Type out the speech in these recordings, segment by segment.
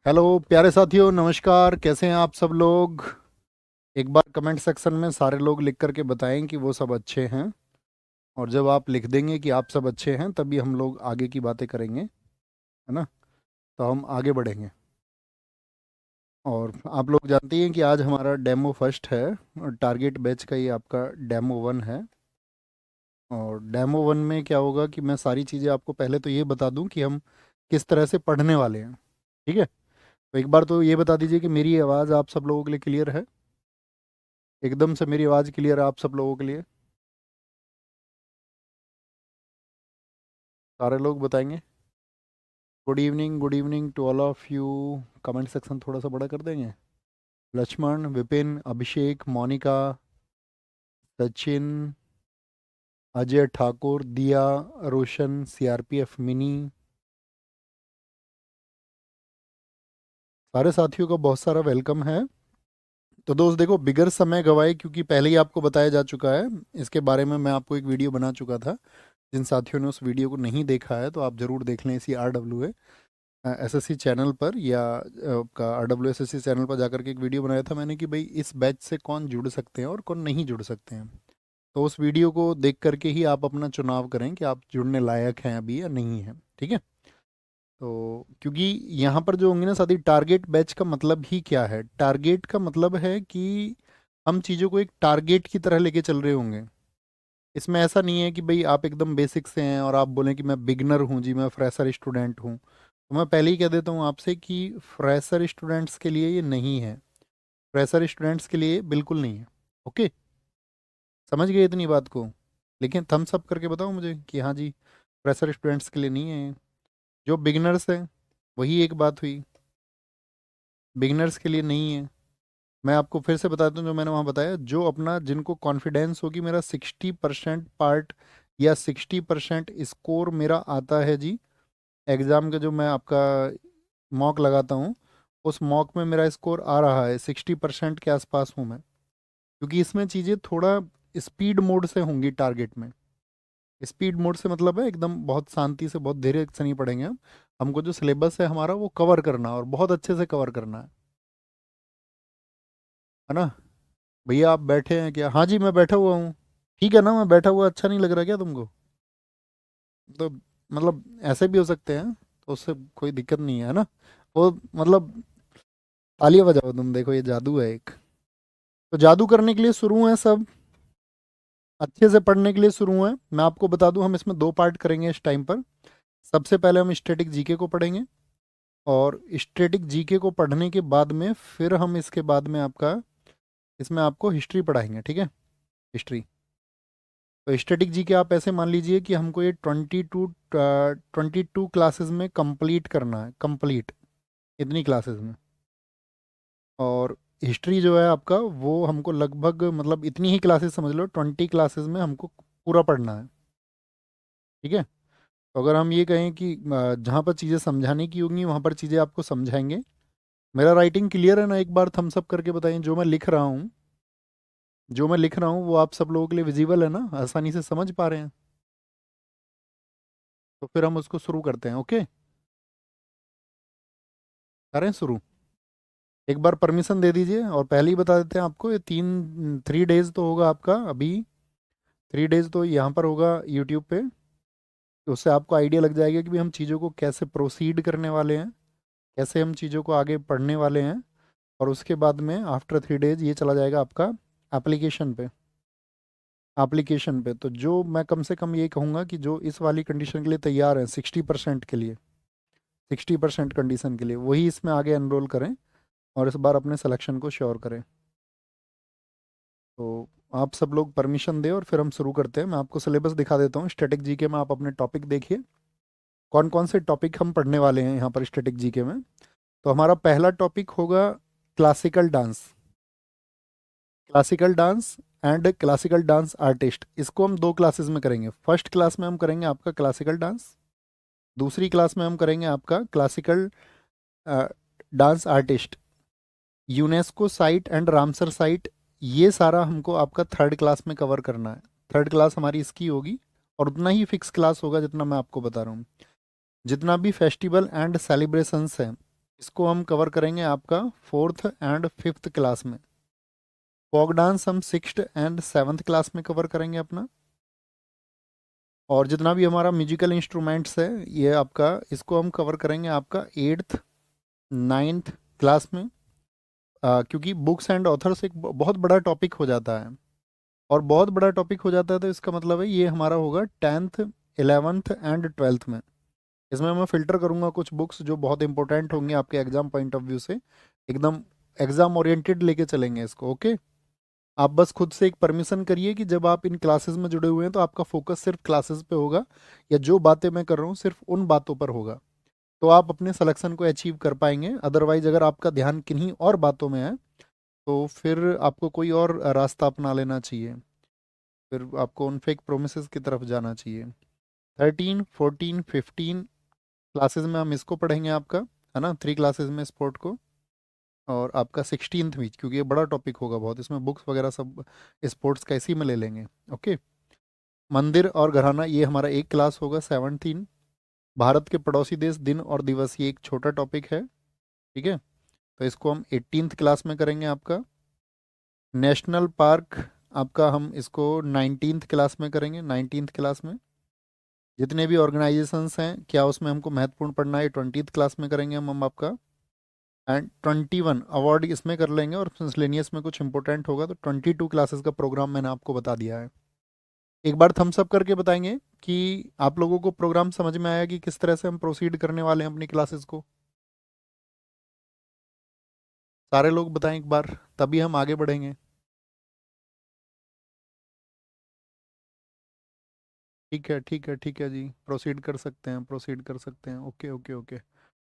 Hello प्यारे साथियों, नमस्कार। कैसे हैं आप सब लोग? एक बार कमेंट सेक्शन में सारे लोग लिख करके बताएं कि वो सब अच्छे हैं। और जब आप लिख देंगे कि आप सब अच्छे हैं तभी हम लोग आगे की बातें करेंगे, है ना? तो हम आगे बढ़ेंगे। और आप लोग जानते हैं कि आज हमारा डेमो फर्स्ट है और टारगेट बैच का ये आपका डेमो वन है। और डेमो वन में क्या होगा कि मैं सारी चीज़ें आपको पहले तो ये बता दूं कि हम किस तरह से पढ़ने वाले हैं। ठीक है? तो एक बार तो ये बता दीजिए कि मेरी आवाज़ आप सब लोगों के लिए क्लियर है? एकदम से मेरी आवाज़ क्लियर है आप सब लोगों के लिए? सारे लोग बताएंगे। Good evening to all of you. Comment section थोड़ा सा बड़ा कर देंगे। लक्ष्मण, विपिन, अभिषेक, मोनिका, सचिन, अजय ठाकुर, दिया, रोशन, सीआरपीएफ मिनी। सारे साथियों का बहुत सारा वेलकम है। तो दोस्त देखो, बिगर समय गवाए, क्योंकि पहले ही आपको बताया जा चुका है। इसके बारे में मैं आपको एक वीडियो बना चुका था। जिन साथियों ने उस वीडियो को नहीं देखा है तो आप ज़रूर देख लें। इसी एसएससी चैनल पर या आपका RWSSC चैनल पर जाकर के एक वीडियो बनाया था मैंने कि भाई इस बैच से कौन जुड़ सकते हैं और कौन नहीं जुड़ सकते हैं। तो उस वीडियो को देख करके ही आप अपना चुनाव करें कि आप जुड़ने लायक हैं अभी या नहीं हैं। ठीक है? तो क्योंकि यहाँ पर जो होंगे ना साथी, टारगेट बैच का मतलब ही क्या है? टारगेट का मतलब है कि हम चीज़ों को एक टारगेट की तरह लेके चल रहे होंगे। इसमें ऐसा नहीं है कि भाई आप एकदम बेसिक से हैं और आप बोलें कि मैं बिगनर हूँ जी, मैं फ्रेशर स्टूडेंट हूँ। तो मैं पहले ही कह देता हूँ आपसे कि फ्रेशर स्टूडेंट्स के लिए ये नहीं है। फ्रेशर स्टूडेंट्स के लिए बिल्कुल नहीं है। ओके? समझ गए इतनी बात को? लेकिन थम्स अप करके बताओ मुझे कि हाँ जी, फ्रेशर स्टूडेंट्स के लिए नहीं है। जो बिगनर्स हैं वही एक बात हुई, बिगनर्स के लिए नहीं है। मैं आपको फिर से बताता हूँ जो मैंने वहाँ बताया। जो अपना जिनको कॉन्फिडेंस होगी मेरा 60% पार्ट या 60% स्कोर मेरा आता है जी, एग्ज़ाम का जो मैं आपका मॉक लगाता हूँ, उस मॉक में मेरा स्कोर आ रहा है 60% के आसपास हूँ मैं। क्योंकि इसमें चीज़ें थोड़ा स्पीड मोड से होंगी टारगेट में। स्पीड मोड से मतलब है एकदम बहुत शांति से, बहुत धीरे से नहीं पढ़ेंगे हम। हमको जो सिलेबस है हमारा वो कवर करना है और बहुत अच्छे से कवर करना है ना? भैया आप बैठे हैं क्या? हाँ जी मैं बैठा हुआ हूँ। ठीक है ना, मैं बैठा हुआ अच्छा नहीं लग रहा क्या तुमको? तो मतलब ऐसे भी हो सकते हैं, तो उससे कोई दिक्कत नहीं है ना? वो मतलब तालियां बजाओ तुम, देखो ये जादू है एक। तो जादू करने के लिए शुरू है सब, अच्छे से पढ़ने के लिए शुरू है। मैं आपको बता दूं हम इसमें दो पार्ट करेंगे इस टाइम पर। सबसे पहले हम स्टैटिक जीके को पढ़ेंगे और स्टैटिक जीके को पढ़ने के बाद में फिर हम इसके बाद में आपका इसमें आपको हिस्ट्री पढ़ाएंगे। ठीक है? हिस्ट्री। तो स्टैटिक जीके आप ऐसे मान लीजिए कि हमको ये 22 क्लासेस में कंप्लीट करना है, कंप्लीट इतनी क्लासेस में। और हिस्ट्री जो है आपका वो हमको लगभग मतलब इतनी ही क्लासेस समझ लो, 20 क्लासेस में हमको पूरा पढ़ना है। ठीक है? तो अगर हम ये कहें कि जहाँ पर चीज़ें समझाने की होंगी वहाँ पर चीज़ें आपको समझाएंगे। मेरा राइटिंग क्लियर है ना? एक बार थम्स अप करके बताइए। जो मैं लिख रहा हूँ वो आप सब लोगों के लिए विजिबल है ना? आसानी से समझ पा रहे हैं? तो फिर हम उसको शुरू करते हैं। ओके? करें शुरू? एक बार परमिशन दे दीजिए और पहले ही बता देते हैं आपको, ये 3 डेज तो होगा आपका अभी। 3 डेज तो यहाँ पर होगा यूट्यूब पे। तो उससे आपको आइडिया लग जाएगा कि भी हम चीज़ों को कैसे प्रोसीड करने वाले हैं, कैसे हम चीज़ों को आगे पढ़ने वाले हैं। और उसके बाद में आफ्टर 3 डेज ये चला जाएगा आपका एप्लीकेशन पे। एप्लीकेशन पे तो जो मैं कम से कम ये कहूँगा कि जो इस वाली कंडीशन के लिए तैयार हैं, 60% के लिए, 60% कंडीशन के लिए, वही इसमें आगे एनरोल करें और इस बार अपने सिलेक्शन को श्योर करें। तो आप सब लोग परमिशन दें और फिर हम शुरू करते हैं। मैं आपको सिलेबस दिखा देता हूँ। स्टैटिक जीके में आप अपने टॉपिक देखिए, कौन कौन से टॉपिक हम पढ़ने वाले हैं यहाँ पर स्टैटिक जीके में। तो हमारा पहला टॉपिक होगा classical dance. Classical dance and classical dance artist, इसको हम दो क्लासेस में करेंगे। फर्स्ट क्लास में हम करेंगे आपका क्लासिकल डांस, दूसरी क्लास में हम करेंगे आपका classical dance artist. UNESCO site and Ramsar site, ये सारा हमको आपका थर्ड क्लास में कवर करना है। थर्ड क्लास हमारी इसकी होगी और उतना ही फिक्स क्लास होगा जितना मैं आपको बता रहा हूँ। जितना भी फेस्टिवल एंड सेलिब्रेशंस हैं इसको हम कवर करेंगे आपका 4th एंड 5th क्लास में। फोक डांस हम 6th एंड 7th क्लास में कवर करेंगे अपना। और जितना भी हमारा म्यूजिकल इंस्ट्रूमेंट्स है ये आपका, इसको हम कवर करेंगे आपका 8th 9th क्लास में। क्योंकि बुक्स एंड ऑथर्स एक बहुत बड़ा टॉपिक हो जाता है, और बहुत बड़ा टॉपिक हो जाता है तो इसका मतलब है ये हमारा होगा 10th 11th एंड 12th में। इसमें मैं फ़िल्टर करूँगा कुछ बुक्स जो बहुत इंपॉर्टेंट होंगे आपके एग्जाम पॉइंट ऑफ व्यू से, एकदम एग्जाम ओरिएंटेड लेके चलेंगे इसको। ओके, आप बस खुद से एक परमिशन करिए कि जब आप इन क्लासेस में जुड़े हुए हैं तो आपका फोकस सिर्फ क्लासेस पे होगा, या जो बातें मैं कर रहा हूँ सिर्फ उन बातों पर होगा, तो आप अपने सिलेक्शन को अचीव कर पाएंगे। अदरवाइज अगर आपका ध्यान किन्हीं और बातों में है तो फिर आपको कोई और रास्ता अपना लेना चाहिए, फिर आपको उन फेक प्रोमिस की तरफ जाना चाहिए। 13 14 15 क्लासेस में हम इसको पढ़ेंगे आपका, है ना, 3 क्लासेस में स्पोर्ट को। और आपका 16th भी, क्योंकि ये बड़ा टॉपिक होगा बहुत, इसमें बुक्स वगैरह सब स्पोर्ट्स का इसी में ले लेंगे। ओके, मंदिर और घराना ये हमारा एक क्लास होगा 17। भारत के पड़ोसी देश दिन और दिवस ये एक छोटा टॉपिक है, ठीक है, तो इसको हम 18th क्लास में करेंगे आपका। नेशनल पार्क आपका हम इसको 19th क्लास में करेंगे, 19th क्लास में। जितने भी ऑर्गेनाइजेशंस हैं क्या उसमें हमको महत्वपूर्ण पढ़ना है, 20th क्लास में करेंगे हम आपका। एंड 21 अवार्ड इसमें कर लेंगे, और मिसलेनियस में कुछ इंपॉर्टेंट होगा तो 22 क्लासेस का प्रोग्राम मैंने आपको बता दिया है। एक बार थम्स अप करके बताएंगे कि आप लोगों को प्रोग्राम समझ में आया कि किस तरह से हम प्रोसीड करने वाले हैं अपनी क्लासेस को। सारे लोग बताएं एक बार, तभी हम आगे बढ़ेंगे। ठीक है ठीक है ठीक है जी, प्रोसीड कर सकते हैं, प्रोसीड कर सकते हैं। ओके ओके ओके,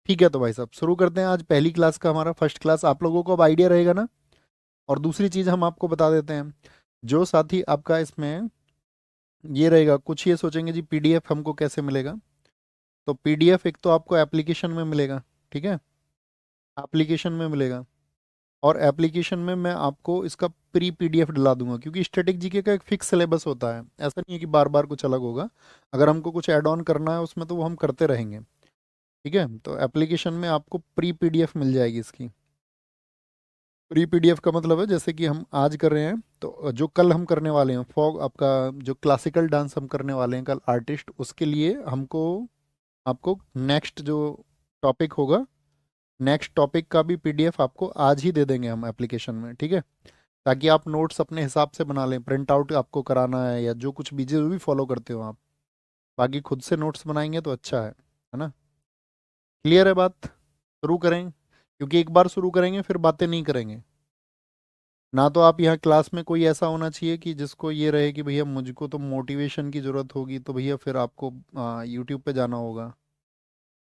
ठीक है, तो भाई साहब शुरू करते हैं आज पहली क्लास का, हमारा फर्स्ट क्लास। आप लोगों को अब आइडिया रहेगा ना। और दूसरी चीज़ हम आपको बता देते हैं, जो साथी आपका इसमें ये रहेगा, कुछ ये सोचेंगे जी पीडीएफ हमको कैसे मिलेगा, तो पीडीएफ एक तो आपको एप्लीकेशन में मिलेगा, ठीक है, एप्लीकेशन में मिलेगा। और एप्लीकेशन में मैं आपको इसका प्री पीडीएफ डला दूंगा, क्योंकि स्टैटिक जीके का एक फिक्स सिलेबस होता है, ऐसा नहीं है कि बार बार कुछ अलग होगा। अगर हमको कुछ ऐड ऑन करना है उसमें तो वो हम करते रहेंगे, ठीक है। तो एप्लीकेशन में आपको प्री पीडीएफ मिल जाएगी इसकी। प्री पीडीएफ का मतलब है जैसे कि हम आज कर रहे हैं तो जो कल हम करने वाले हैं फॉग आपका, जो क्लासिकल डांस हम करने वाले हैं कल आर्टिस्ट, उसके लिए हमको आपको नेक्स्ट जो टॉपिक होगा, नेक्स्ट टॉपिक का भी पीडीएफ आपको आज ही दे देंगे हम एप्लीकेशन में, ठीक है, ताकि आप नोट्स अपने हिसाब से बना लें। प्रिंट आउट आपको कराना है या जो कुछ भी जो भी फॉलो करते हो आप, बाकी खुद से नोट्स बनाएंगे तो अच्छा है ना। क्लियर है बात, शुरू करें, क्योंकि एक बार शुरू करेंगे फिर बातें नहीं करेंगे ना। तो आप यहाँ क्लास में कोई ऐसा होना चाहिए कि जिसको ये रहे कि भैया मुझको तो मोटिवेशन की ज़रूरत होगी, तो भैया फिर आपको यूट्यूब पे जाना होगा।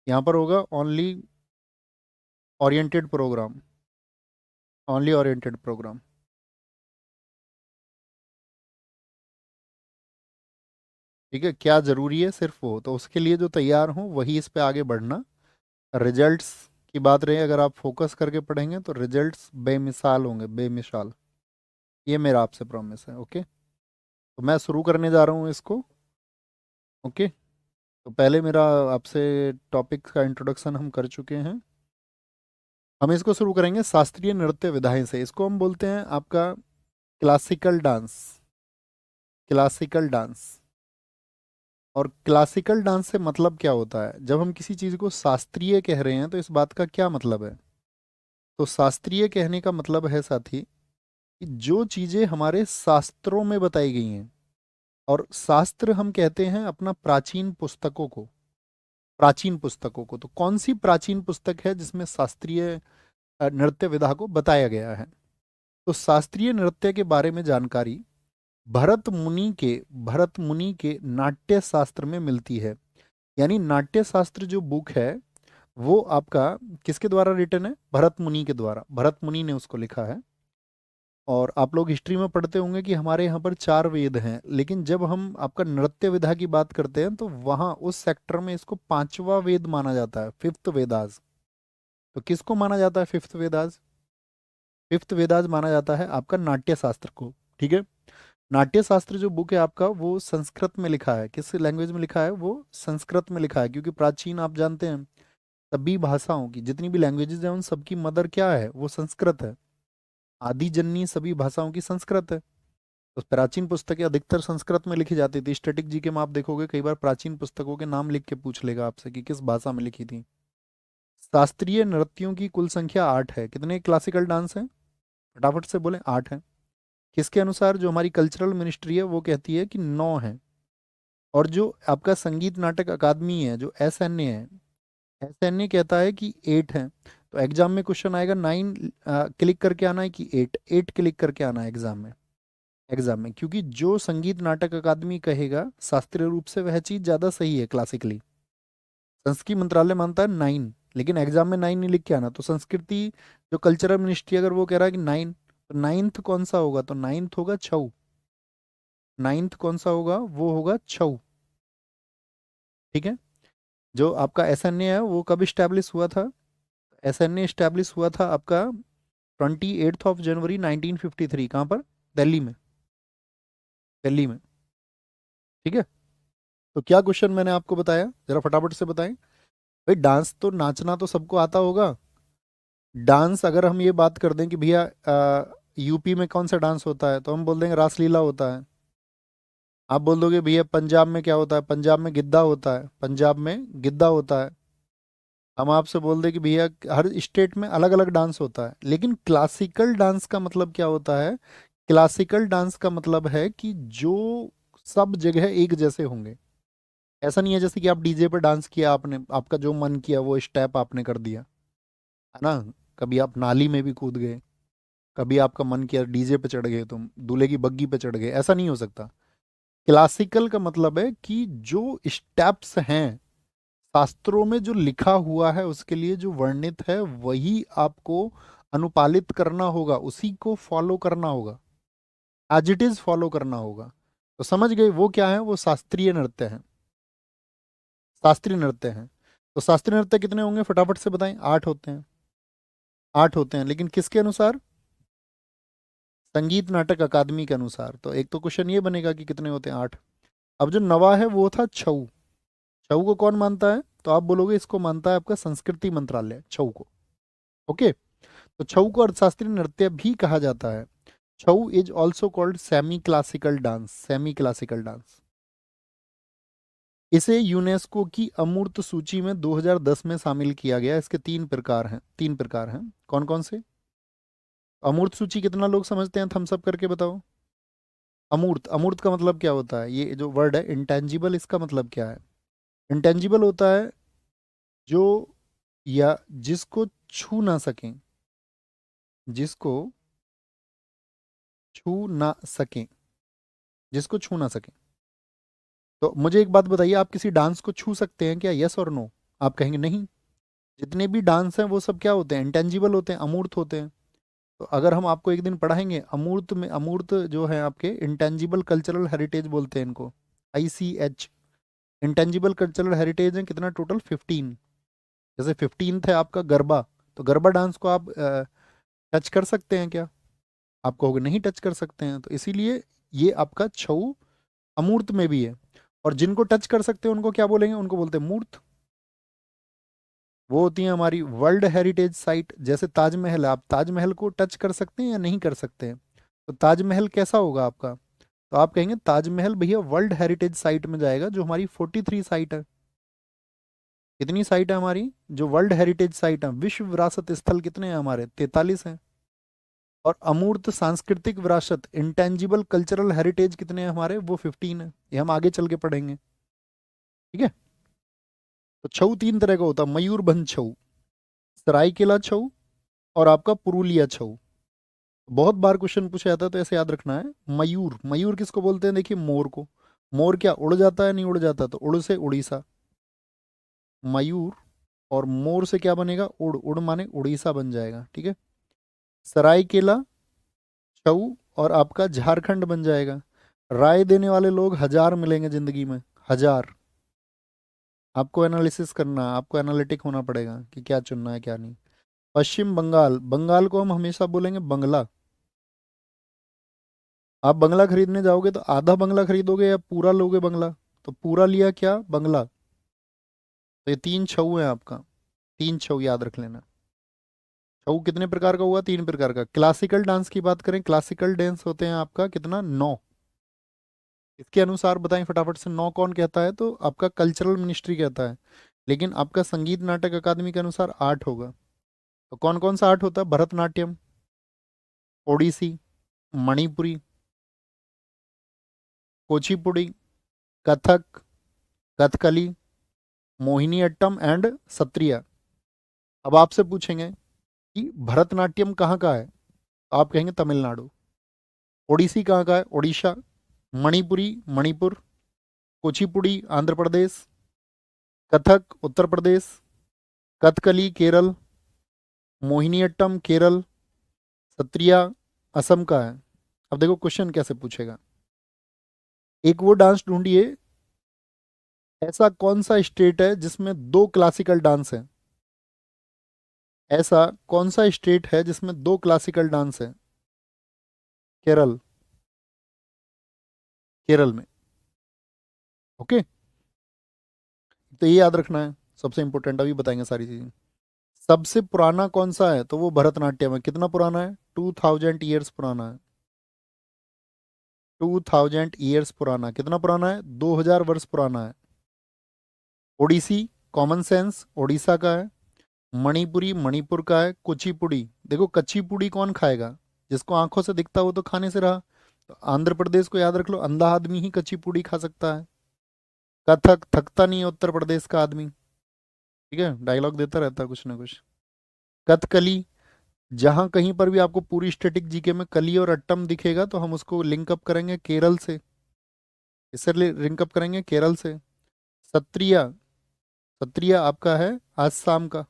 यहाँ पर होगा only oriented program, only oriented program. ठीक है, क्या ज़रूरी है सिर्फ वो, तो उसके लिए जो तैयार हो वही इस पे आगे बढ़ना। रिजल्ट्स की बात रही, अगर आप फोकस करके पढ़ेंगे तो रिजल्ट्स बेमिसाल होंगे, बेमिसाल, ये मेरा आपसे प्रॉमिस है। ओके, तो मैं शुरू करने जा रहा हूँ इसको। ओके, तो पहले मेरा आपसे टॉपिक का इंट्रोडक्शन हम कर चुके हैं। हम इसको शुरू करेंगे शास्त्रीय नृत्य विधाएं से। इसको हम बोलते हैं आपका क्लासिकल डांस, क्लासिकल डांस। और क्लासिकल डांस से मतलब क्या होता है, जब हम किसी चीज़ को शास्त्रीय कह रहे हैं तो इस बात का क्या मतलब है। तो शास्त्रीय कहने का मतलब है साथी कि जो चीज़ें हमारे शास्त्रों में बताई गई हैं, और शास्त्र हम कहते हैं अपना प्राचीन पुस्तकों को, प्राचीन पुस्तकों को। तो कौन सी प्राचीन पुस्तक है जिसमें शास्त्रीय नृत्य विधा को बताया गया है। तो शास्त्रीय नृत्य के बारे में जानकारी भरत मुनि के नाट्य शास्त्र में मिलती है। यानी नाट्य शास्त्र जो बुक है वो आपका किसके द्वारा रिटन है, भरत मुनि के द्वारा, भरत मुनि ने उसको लिखा है। और आप लोग हिस्ट्री में पढ़ते होंगे कि हमारे यहाँ पर 4 वेद हैं, लेकिन जब हम आपका नृत्य विधा की बात करते हैं तो वहाँ उस सेक्टर में इसको 5वां वेद माना जाता है, 5th वेदास। तो किसको माना जाता है 5th वेदास, 5th वेदास माना जाता है आपका नाट्य शास्त्र को, ठीक है। नाट्य शास्त्र जो बुक है आपका वो संस्कृत में लिखा है, किस लैंग्वेज में लिखा है, वो संस्कृत में लिखा है, क्योंकि प्राचीन आप जानते हैं सभी भाषाओं की, जितनी भी लैंग्वेजेस हैं उन सबकी मदर क्या है, वो संस्कृत है। आदि जननी सभी भाषाओं की संस्कृत है। तो प्राचीन पुस्तकें अधिकतर संस्कृत में लिखी जाती थी। स्टैटिक जीके में आप देखोगे कई बार प्राचीन पुस्तकों के नाम लिख के पूछ लेगा आपसे कि किस भाषा में लिखी थी। शास्त्रीय नृत्यों की कुल संख्या 8 है। कितने क्लासिकल डांस हैं, फटाफट से बोले? 8 हैं। किसके अनुसार? जो हमारी कल्चरल मिनिस्ट्री है वो कहती है कि 9 है। और जो आपका संगीत नाटक अकादमी है, जो SNA है, SNA कहता है कि 8 है। तो एग्जाम में क्वेश्चन आएगा 9 क्लिक करके आना है कि 8 क्लिक करके आना है एग्जाम में, क्योंकि जो संगीत नाटक अकादमी कहेगा शास्त्रीय रूप से वह चीज़ ज़्यादा सही है क्लासिकली। संस्कृति मंत्रालय मानता है 9, लेकिन एग्जाम में 9 नहीं लिख के आना। तो संस्कृति जो कल्चरल मिनिस्ट्री अगर वो कह रहा है कि 9, तो 9th कौन सा होगा? तो 9th होगा छऊ। 9th कौन सा होगा? वो होगा छऊ। ठीक है। जो आपका SNA है वो कब इस्टेब्लिश हुआ था? SNA इस्टेब्लिश हुआ था आपका 28 जनवरी 1953। कहाँ पर? दिल्ली में। दिल्ली में। ठीक है। तो क्या क्वेश्चन मैंने आपको बताया, जरा फटाफट से बताएं। भाई डांस तो, नाचना तो सबको आता होगा। डांस अगर हम ये बात कर दें कि भैया यूपी में कौन सा डांस होता है, तो हम बोल देंगे रासलीला होता है। आप बोल दोगे भैया पंजाब में क्या होता है, पंजाब में गिद्दा होता है, पंजाब में गिद्दा होता है। हम आपसे बोल दें कि भैया हर स्टेट में अलग अलग डांस होता है, लेकिन क्लासिकल डांस का मतलब क्या होता है? क्लासिकल डांस का मतलब है कि जो सब जगह एक जैसे होंगे। ऐसा नहीं है जैसे कि आप डीजे पर डांस किया, आपने आपका जो मन किया वो स्टेप आपने कर दिया, है ना। कभी आप नाली में भी कूद गए, कभी आपका मन किया डीजे पे चढ़ गए, तुम दूल्हे की बग्गी पे चढ़ गए, ऐसा नहीं हो सकता। क्लासिकल का मतलब है कि जो स्टेप्स हैं, शास्त्रों में जो लिखा हुआ है, उसके लिए जो वर्णित है वही आपको अनुपालित करना होगा, उसी को फॉलो करना होगा, एज इट इज फॉलो करना होगा। तो समझ गए वो क्या है? वो शास्त्रीय नृत्य है। शास्त्रीय नृत्य है। तो शास्त्रीय नृत्य कितने होंगे फटाफट से बताएं? 8 होते हैं। 8 होते हैं, लेकिन किसके अनुसार? संगीत नाटक अकादमी के अनुसार। तो एक तो क्वेश्चन ये बनेगा कि कितने होते हैं? 8। अब जो नवा है वो था छऊ। छऊ को कौन मानता है? तो आप बोलोगे इसको मानता है आपका संस्कृति मंत्रालय, छऊ को। ओके। तो छऊ को अर्थशास्त्रीय नृत्य भी कहा जाता है। Chhau is also called semi classical dance. Semi classical dance. इसे यूनेस्को की अमूर्त सूची में 2010 में शामिल किया गया। इसके 3 प्रकार हैं। 3 प्रकार हैं। कौन कौन से? अमूर्त सूची कितना लोग समझते हैं? थम्स अप करके बताओ। अमूर्त, अमूर्त का मतलब क्या होता है? ये जो वर्ड है इंटेंजिबल, इसका मतलब क्या है? इंटेंजिबल होता है जो, या जिसको छू ना सकें, जिसको छू ना सकें, जिसको छू ना सकें। तो मुझे एक बात बताइए, आप किसी डांस को छू सकते हैं क्या? यस और नो? आप कहेंगे नहीं। जितने भी डांस हैं वो सब क्या होते हैं? इंटेंजिबल होते हैं, अमूर्त होते हैं। तो अगर हम आपको एक दिन पढ़ाएंगे अमूर्त में, अमूर्त जो है आपके इंटेंजिबल कल्चरल हेरिटेज बोलते हैं इनको, ICH। इंटेंजिबल कल्चरल हेरिटेज है कितना? टोटल 15। जैसे 15th है आपका गरबा। तो गरबा डांस को आप टच कर सकते हैं क्या? आप कहोगे नहीं टच कर सकते हैं। तो इसीलिए ये आपका छऊ अमूर्त में भी है। और जिनको टच कर सकते हैं उनको क्या बोलेंगे? उनको बोलते हैं मूर्त। वो होती है हमारी वर्ल्ड हेरिटेज साइट। जैसे ताजमहल है, आप ताजमहल को टच कर सकते हैं या नहीं कर सकते हैं? तो ताजमहल कैसा होगा आपका? तो आप कहेंगे ताजमहल भैया वर्ल्ड हेरिटेज साइट में जाएगा, जो हमारी 43 साइट है। कितनी साइट है हमारी जो वर्ल्ड हेरिटेज साइट है? विश्व विरासत स्थल कितने हैं हमारे? 43 हैं। और अमूर्त सांस्कृतिक विरासत, इंटेंजिबल कल्चरल हेरिटेज कितने हैं हमारे? वो 15 है। ये हम आगे चल के पढ़ेंगे। ठीक है। तो छऊ 3 तरह का होता है। मयूरभंज छऊ, सरायकेला छऊ, और आपका पुरुलिया छऊ। बहुत बार क्वेश्चन पूछा जाता है तो ऐसे याद रखना है। मयूर, मयूर किसको बोलते हैं? देखिए मोर को। मोर क्या उड़ जाता है? नहीं उड़ जाता। तो उड़ से उड़ीसा, मयूर। और मोर से क्या बनेगा? उड़, उड़ माने उड़ीसा बन जाएगा। ठीक है। सरायकेला छऊ और आपका झारखंड बन जाएगा। राय देने वाले लोग 1000 मिलेंगे जिंदगी में, 1000। आपको एनालिसिस करना, आपको एनालिटिक होना पड़ेगा कि क्या चुनना है क्या नहीं। पश्चिम बंगाल, बंगाल को हम हमेशा बोलेंगे बंगला। आप बंगला खरीदने जाओगे तो आधा बंगला खरीदोगे या पूरा लोगे बंगला? तो पूरा लिया क्या? बंगला। तो ये 3 छऊ है आपका। 3 छऊ याद रख लेना। छऊ कितने प्रकार का हुआ? 3 प्रकार का। क्लासिकल डांस की बात करें, क्लासिकल डांस होते हैं आपका कितना? 9। इसके अनुसार बताएं फटाफट से, 9 कौन कहता है? तो आपका कल्चरल मिनिस्ट्री कहता है। लेकिन आपका संगीत नाटक अकादमी के अनुसार 8 होगा। तो कौन कौन सा 8 होता है? भरतनाट्यम, ओडिसी, मणिपुरी, कुचिपुड़ी, कथक, कथकली, मोहिनी अट्टम एंड सत्रिया। अब आपसे पूछेंगे कि भरतनाट्यम कहाँ का है? तो आप कहेंगे तमिलनाडु। ओडिसी कहाँ का है? ओडिशा। मणिपुरी मणिपुर। कुचिपुड़ी आंध्र प्रदेश। कथक उत्तर प्रदेश। कथकली केरल। मोहिनीअट्टम केरल। सत्रिया असम का है। अब देखो क्वेश्चन कैसे पूछेगा। एक वो डांस ढूंढिए, ऐसा कौन सा स्टेट है जिसमें 2 क्लासिकल डांस है? ऐसा कौन सा स्टेट है जिसमें 2 क्लासिकल डांस है? केरल। केरल में। ओके, तो ये याद रखना है, सबसे इंपॉर्टेंट। अभी बताएंगे सारी चीजें। सबसे पुराना कौन सा है? तो वो भरतनाट्यम है। कितना पुराना है? 2000 ईयर्स पुराना है। 2000 ईयर्स पुराना। कितना पुराना है? 2000 वर्ष पुराना है। ओडिसी कॉमन सेंस ओडिशा का है। मणिपुरी मणिपुर का है। कुचिपुड़ी, देखो कच्ची कौन खाएगा? जिसको आंखों से दिखता हो तो खाने से रहा। तो आंध्र प्रदेश को याद रख लो, अंधा आदमी ही कच्ची खा सकता है। कथक थकता नहीं है उत्तर प्रदेश का आदमी। ठीक है, डायलॉग देता रहता है कुछ ना कुछ। कथकली, जहां कहीं पर भी आपको पूरी स्टैटिक जीके में कली और अट्टम दिखेगा तो हम उसको लिंक अप करेंगे केरल से। इससे लिंक अप करेंगे केरल से। सत्रिया, सत्रिया आपका है आसाम का।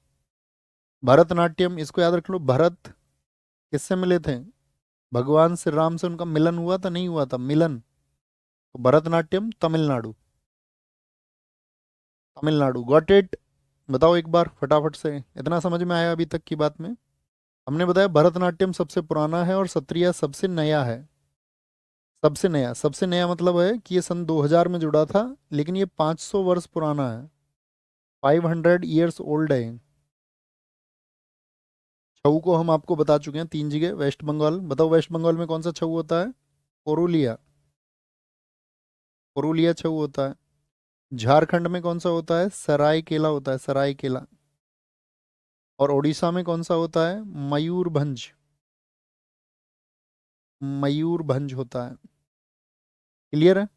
भरतनाट्यम, इसको याद रख लो। भरत किससे मिले थे? भगवान श्री राम से उनका मिलन हुआ था, नहीं हुआ था मिलन? तो भरतनाट्यम तमिलनाडु। Tamil Nadu, got it? बताओ एक बार फटाफट से, इतना समझ में आया अभी तक की बात में? हमने बताया भरतनाट्यम सबसे पुराना है और सत्रिया सबसे नया है। सबसे नया, सबसे नया मतलब है कि ये सन 2000 में जुड़ा था, लेकिन ये 500 वर्ष पुराना है। 500 ईयर्स ओल्ड है। छऊ को हम आपको बता चुके हैं 3 जगह। वेस्ट बंगाल, बताओ वेस्ट बंगाल में कौन सा छऊ होता है? पुरुलिया। पुरुलिया छऊ होता है। झारखंड में कौन सा होता है? सरायकेला होता है, सरायकेला। और उड़ीसा में कौन सा होता है? मयूरभंज। मयूरभंज होता है। क्लियर है?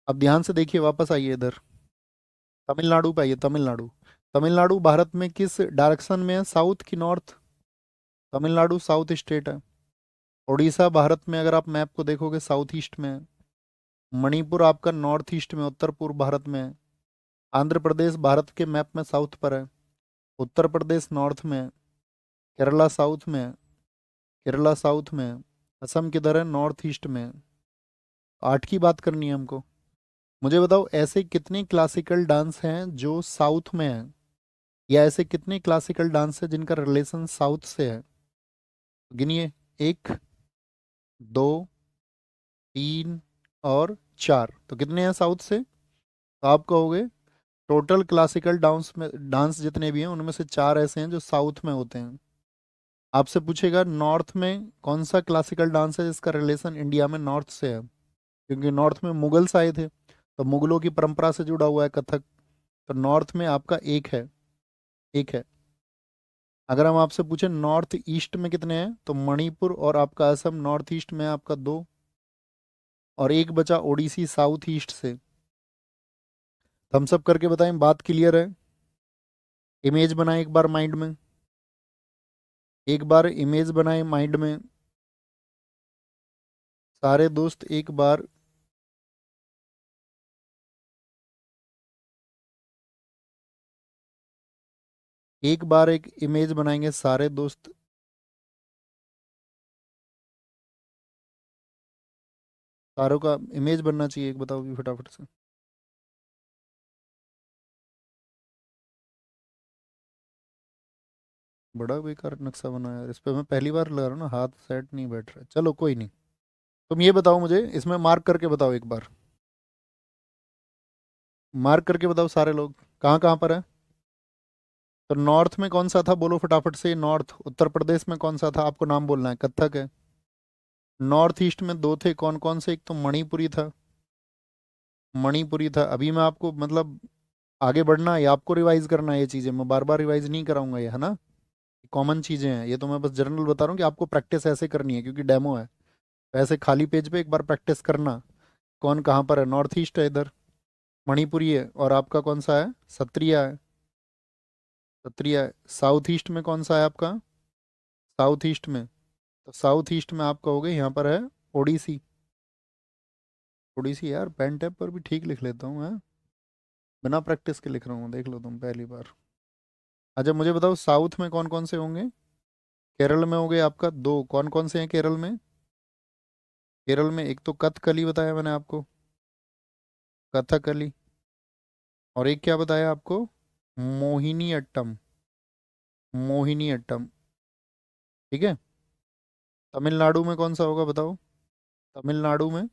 अब ध्यान से देखिए, वापस आइए इधर। तमिलनाडु पे आइए। तमिलनाडु, तमिलनाडु भारत में किस डायरेक्शन में है? साउथ की नॉर्थ? तमिलनाडु साउथ स्टेट है। उड़ीसा भारत में अगर आप मैप को देखोगे साउथ ईस्ट में है। मणिपुर आपका नॉर्थ ईस्ट में उत्तर पूर्व भारत में है। आंध्र प्रदेश भारत के मैप में साउथ पर है। उत्तर प्रदेश नॉर्थ में है। केरला साउथ में है। केरला साउथ में है। असम किधर है? नॉर्थ ईस्ट में है। 8 की बात करनी है हमको। मुझे बताओ ऐसे कितने क्लासिकल डांस हैं जो साउथ में हैं, या ऐसे कितने क्लासिकल डांस हैं जिनका रिलेशन साउथ से है? गिनिए। 1, 2, 3 और 4। तो कितने हैं साउथ से? तो आप कहोगे टोटल क्लासिकल डांस जितने भी हैं उनमें से 4 ऐसे हैं जो साउथ में होते हैं। आपसे पूछेगा नॉर्थ में कौन सा क्लासिकल डांस है जिसका रिलेशन इंडिया में नॉर्थ से है, क्योंकि नॉर्थ में मुगल्स आए थे तो मुगलों की परंपरा से जुड़ा हुआ है कथक। तो नॉर्थ में आपका एक है। एक है। अगर हम आपसे पूछें नॉर्थ ईस्ट में कितने हैं, तो मणिपुर और आपका असम नॉर्थ ईस्ट में है आपका 2, और एक बचा ओडिसी साउथ ईस्ट से। थम्स अप करके बताएं बात क्लियर है? इमेज बनाएं एक बार माइंड में। एक बार इमेज बनाएं माइंड में सारे दोस्त, एक बार। एक बार एक इमेज बनाएंगे सारे दोस्त। सारों का इमेज बनना चाहिए, एक बताओ भी फटाफट से। बड़ा बेकार नक्शा बनाया यार, इस पे मैं पहली बार लगा रहा हूँ ना, हाथ सेट नहीं बैठ रहा है। चलो कोई नहीं। तुम ये बताओ मुझे, इसमें मार्क करके बताओ एक बार। मार्क करके बताओ सारे लोग कहाँ कहाँ पर है। तो नॉर्थ में कौन सा था, बोलो फटाफट से। नॉर्थ उत्तर प्रदेश में कौन सा था, आपको नाम बोलना है। कथक है। नॉर्थ ईस्ट में दो थे, कौन कौन से, एक तो मणिपुरी था। मणिपुरी था। अभी मैं आपको मतलब आगे बढ़ना है या आपको रिवाइज करना है, ये चीज़ें मैं बार बार रिवाइज नहीं कराऊंगा, ये है ना, कॉमन चीज़ें हैं ये, तो मैं बस जनरल बता रहा हूँ कि आपको प्रैक्टिस ऐसे करनी है क्योंकि डेमो है। तो ऐसे खाली पेज पे एक बार प्रैक्टिस करना। कौन कहाँ पर है, नॉर्थ ईस्ट है इधर, मणिपुरी है, और आपका कौन सा है, सत्रिया है। सत्रिया है। साउथ ईस्ट में कौन सा है आपका, साउथ ईस्ट में, तो साउथ ईस्ट में आप कहोगे यहाँ पर है ओडिसी। ओडिसी यार, पेन टैप पर भी ठीक लिख लेता हूँ मैं, बिना प्रैक्टिस के लिख रहा हूँ, देख लो तुम पहली बार। अच्छा मुझे बताओ साउथ में कौन कौन से होंगे। केरल में हो गए आपका दो, कौन कौन से हैं केरल में। केरल में एक तो कथकली बताया मैंने आपको, कथकली, और एक क्या बताया आपको, मोहिनी अट्टम। मोहिनी अट्टम, ठीक है। तमिलनाडु में कौन सा होगा बताओ, तमिलनाडु में,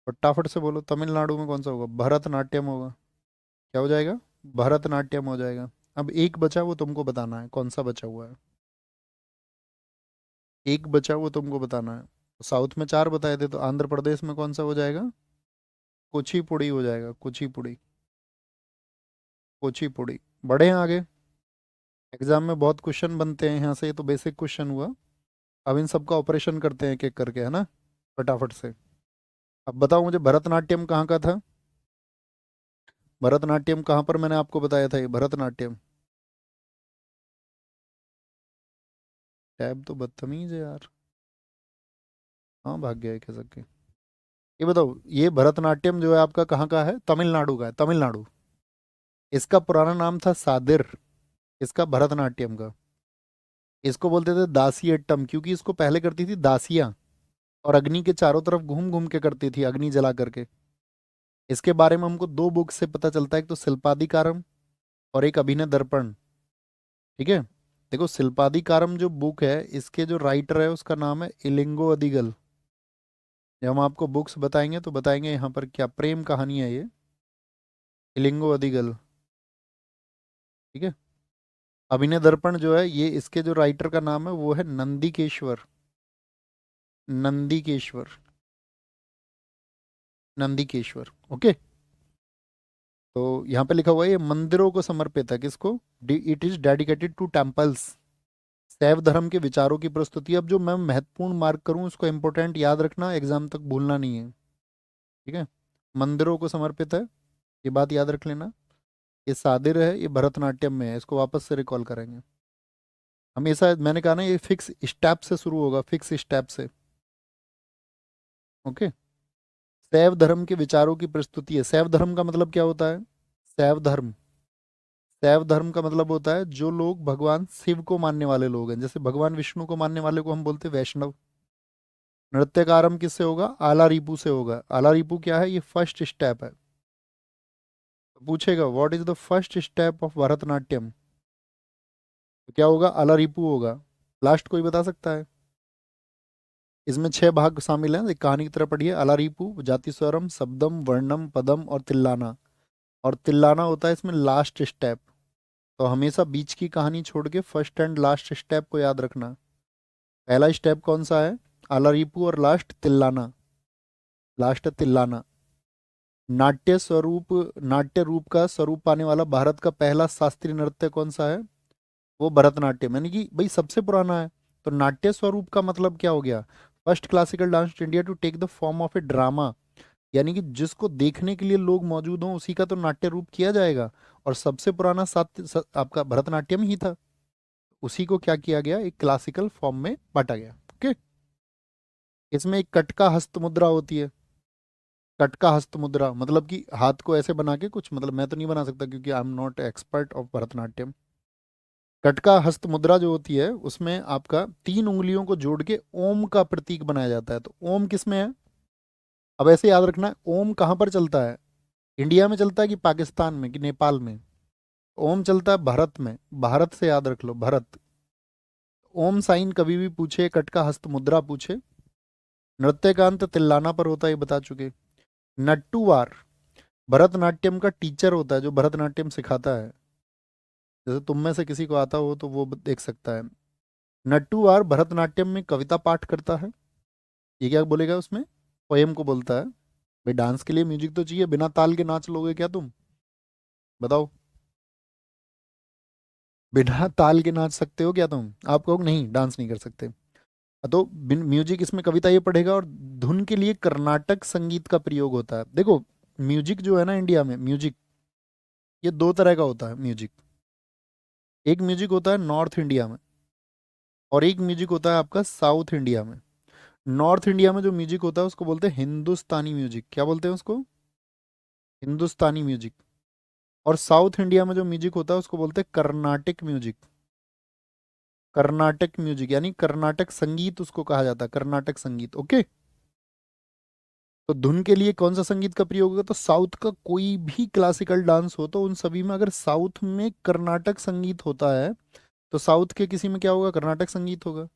फटाफट से बोलो, तमिलनाडु में कौन सा होगा, भरतनाट्यम होगा। क्या हो जाएगा, भरतनाट्यम हो जाएगा। अब एक बचा, वो तुमको बताना है कौन सा बचा हुआ है। एक बचा वो तुमको बताना है। तो साउथ में चार बताए थे, तो आंध्र प्रदेश में कौन सा हो जाएगा, कुचिपुड़ी हो जाएगा, कुचिपुड़ी। कुचिपुड़ी। बढ़े हैं आगे। एग्जाम में बहुत क्वेश्चन बनते हैं यहाँ से, ये तो बेसिक क्वेश्चन हुआ। अब इन सबका ऑपरेशन करते हैं एक एक करके, है ना, फटाफट से। अब बताओ मुझे भरतनाट्यम कहाँ का था, भरतनाट्यम कहाँ पर मैंने आपको बताया था ये भरतनाट्यम। टैब तो बदतमीज है यार। हाँ भाग गया है कह सके। ये बताओ, ये भरतनाट्यम जो है आपका कहाँ का है, तमिलनाडु का है, तमिलनाडु। इसका पुराना नाम था सादिर, इसका भरतनाट्यम का। इसको बोलते थे दासियट्टम, क्योंकि इसको पहले करती थी दासियां, और अग्नि के चारों तरफ घूम घूम के करती थी, अग्नि जला करके। इसके बारे में हमको दो बुक से पता चलता है, एक तो शिल्पादिकारम और एक अभिनय दर्पण, ठीक है। देखो शिल्पादिकारम जो बुक है, इसके जो राइटर है उसका नाम है इलिंगो अदिगल। जब हम आपको बुक्स बताएंगे तो बताएंगे यहाँ पर क्या प्रेम कहानी है ये, इलिंगो अदिगल, ठीक है। अभिनय दर्पण जो है, ये इसके जो राइटर का नाम है वो है नंदिकेश्वर। नंदिकेश्वर। नंदिकेश्वर, ओके। तो यहाँ पे लिखा हुआ है ये मंदिरों को समर्पित है, किसको, it is dedicated to temples. शैव धर्म के विचारों की प्रस्तुति। अब जो मैं महत्वपूर्ण मार्क करूँ उसको इंपॉर्टेंट याद रखना, एग्जाम तक भूलना नहीं है, ठीक है। मंदिरों को समर्पित है, ये बात याद रख लेना। ये सादिर है, ये भरतनाट्यम में है, इसको वापस से रिकॉल करेंगे हमेशा। मैंने कहा ना ये फिक्स स्टेप से शुरू होगा, फिक्स स्टेप से, ओके। शैव धर्म के विचारों की प्रस्तुति है। शैव धर्म का मतलब क्या होता है, शैव धर्म, शैव धर्म का मतलब होता है जो लोग भगवान शिव को मानने वाले लोग हैं, जैसे भगवान विष्णु को मानने वाले को हम बोलते हैं वैष्णव। नृत्य का आरंभ किससे होगा, आला रिपू से होगा। आला रिपू क्या है, ये फर्स्ट स्टेप है। तो पूछेगा what is the first step of Bharatanatyam, तो क्या होगा, आला रिपू होगा। लास्ट कोई बता सकता है। इसमें छह भाग शामिल हैं, एक कहानी की तरह पढ़िए। आला रिपू, जाति स्वरम, शब्दम, वर्णम, पदम और तिल्लाना। और तिल्लाना होता है इसमें लास्ट स्टेप। तो हमेशा बीच की कहानी छोड़ के फर्स्ट एंड लास्ट स्टेप को याद रखना। पहला स्टेप कौन सा है, आला रिपू, और लास्ट तिल्लाना, लास्ट तिल्लाना। नाट्य स्वरूप, नाट्य रूप का स्वरूप पाने वाला भारत का पहला शास्त्रीय नृत्य कौन सा है, वो भरतनाट्यम, यानी कि भाई सबसे पुराना है। तो नाट्य स्वरूप का मतलब क्या हो गया, first classical dance India to take the form of a drama, यानी कि जिसको देखने के लिए लोग मौजूद हों उसी का तो नाट्य रूप किया जाएगा। और सबसे पुराना आपका भरतनाट्यम ही था। उसी को क्या किया गया, एक क्लासिकल फॉर्म में बांटा गया, ओके। इसमें एक कटका हस्त मुद्रा होती है। कटका हस्त मुद्रा मतलब कि हाथ को ऐसे बना के कुछ, मतलब मैं तो नहीं बना सकता क्योंकि I am not expert of Bharatanatyam. Kataka hasta mudra जो होती है उसमें आपका तीन उंगलियों को जोड़ के ओम का प्रतीक बनाया जाता है। तो ओम किस में है, अब ऐसे याद रखना है, ओम कहाँ पर चलता है, इंडिया में चलता है कि पाकिस्तान में कि नेपाल में। ओम चलता है भारत में, भारत से याद रख लो, भारत। ओम साइन कभी भी पूछे, कटका हस्त मुद्रा पूछे। नृत्य का अंत तिल्लाना पर होता है, ये बता चुके। नट्टूवार भरतनाट्यम का टीचर होता है जो भरतनाट्यम सिखाता है। जैसे तुम में से किसी को आता हो तो वो देख सकता है। नट्टूवार भरतनाट्यम में कविता पाठ करता है। ये क्या बोलेगा उसमें? पोयम को बोलता है। भाई डांस के लिए म्यूजिक तो चाहिए, बिना ताल के नाच लोगे क्या तुम? बताओ। बिना ताल के नाच सकते हो क्या तुम? आप कहोगे नहीं डांस नहीं कर सकते। तो बिन म्यूजिक इसमें कविता ये पढ़ेगा, और धुन के लिए कर्नाटक संगीत का प्रयोग होता है। देखो, म्यूजिक जो है ना इंडिया में, म्यूजिक ये दो तरह का होता है म्यूजिक। एक म्यूजिक होता है नॉर्थ इंडिया में, और एक म्यूजिक होता है आपका साउथ इंडिया में। नॉर्थ इंडिया में जो म्यूजिक होता है उसको बोलते हैं हिंदुस्तानी म्यूजिक। क्या बोलते हैं उसको? हिंदुस्तानी म्यूजिक। और साउथ इंडिया में जो म्यूजिक होता है उसको बोलते हैं कर्नाटिक म्यूजिक। कर्नाटक म्यूजिक यानी कर्नाटक संगीत उसको कहा जाता है, कर्नाटक संगीत। ओके। तो धुन के लिए कौन सा संगीत का प्रयोग होगा? तो साउथ का कोई भी क्लासिकल डांस हो तो उन सभी में अगर साउथ में कर्नाटक संगीत होता है तो साउथ के किसी में क्या होगा? कर्नाटक संगीत होगा।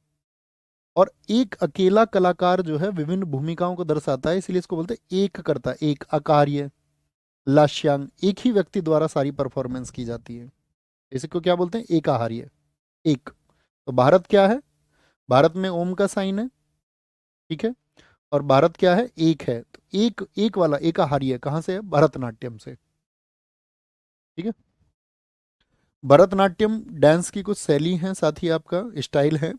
और एक अकेला कलाकार जो है विभिन्न भूमिकाओं को दर्शाता है, इसलिए इसको बोलते हैं एक करता है, एक अकार्य लास्यांग, एक ही व्यक्ति द्वारा सारी परफॉर्मेंस की जाती है। इसको क्या बोलते हैं? एकाहार्य, एक। तो भारत क्या है? भारत में ओम का साइन है, ठीक है। और भारत क्या है? एक है। तो एक एक वाला एकाहार्य कहाँ से है? भरतनाट्यम से। ठीक है। भरतनाट्यम डांस की कुछ शैली हैं, साथ ही आपका स्टाइल है।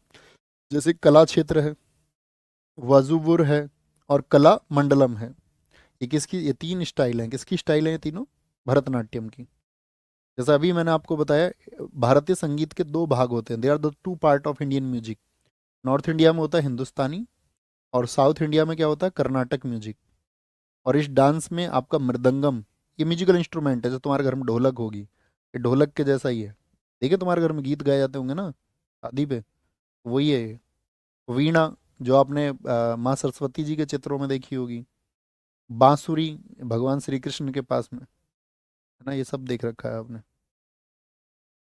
जैसे कला क्षेत्र है, वजुवुर है, और कला मंडलम है। ये किसकी? ये तीन स्टाइल हैं। किसकी स्टाइल है ये तीनों? भरतनाट्यम की। जैसा अभी मैंने आपको बताया, भारतीय संगीत के दो भाग होते हैं, they are the two part of Indian music. North India में होता है हिंदुस्तानी, और साउथ इंडिया में क्या होता है? कर्नाटक म्यूजिक। और इस डांस में आपका मृदंगम, ये म्यूजिकल इंस्ट्रूमेंट है। जो तुम्हारे घर में ढोलक होगी, ये ढोलक के जैसा ही है। देखिए तुम्हारे घर में गीत गाए जाते होंगे ना शादी पे, वही है ये। वीणा, जो आपने माँ सरस्वती जी के चित्रों में देखी होगी। बांसुरी, भगवान श्री कृष्ण के पास में, है ना, ये सब देख रखा है आपने।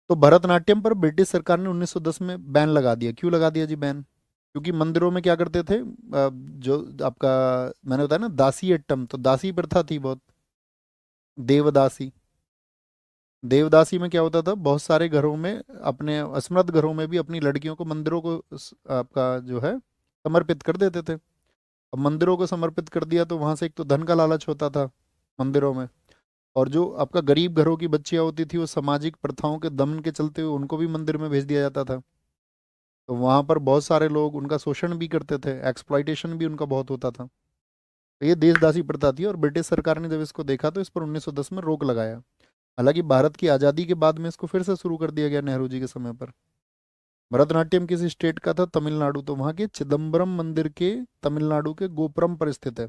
तो भरतनाट्यम पर ब्रिटिश सरकार ने 1910 में बैन लगा दिया। क्यों लगा दिया जी बैन? क्योंकि मंदिरों में क्या करते थे, जो आपका मैंने बताया ना दासी एट्टम, तो दासी प्रथा थी बहुत। देवदासी, देवदासी में क्या होता था, बहुत सारे घरों में, अपने असमर्थ घरों में भी अपनी लड़कियों को मंदिरों को आपका जो है समर्पित कर देते थे। अब मंदिरों को समर्पित कर दिया तो वहां से एक तो धन का लालच होता था मंदिरों में, और जो आपका गरीब घरों की बच्चियां होती थी वो सामाजिक प्रथाओं के दमन के चलते हुए उनको भी मंदिर में भेज दिया जाता था। तो वहां पर बहुत सारे लोग उनका शोषण भी करते थे, एक्सप्लॉइटेशन भी उनका बहुत होता था। तो ये देशदासी प्रथा थी, और ब्रिटिश सरकार ने जब इसको देखा तो इस पर 1910 में रोक लगाया। हालांकि भारत की आज़ादी के बाद में इसको फिर से शुरू कर दिया गया नेहरू जी के समय पर। भरतनाट्यम किस स्टेट का था? तमिलनाडु। तो वहाँ के चिदम्बरम मंदिर के, तमिलनाडु के गोपुरम पर स्थित है।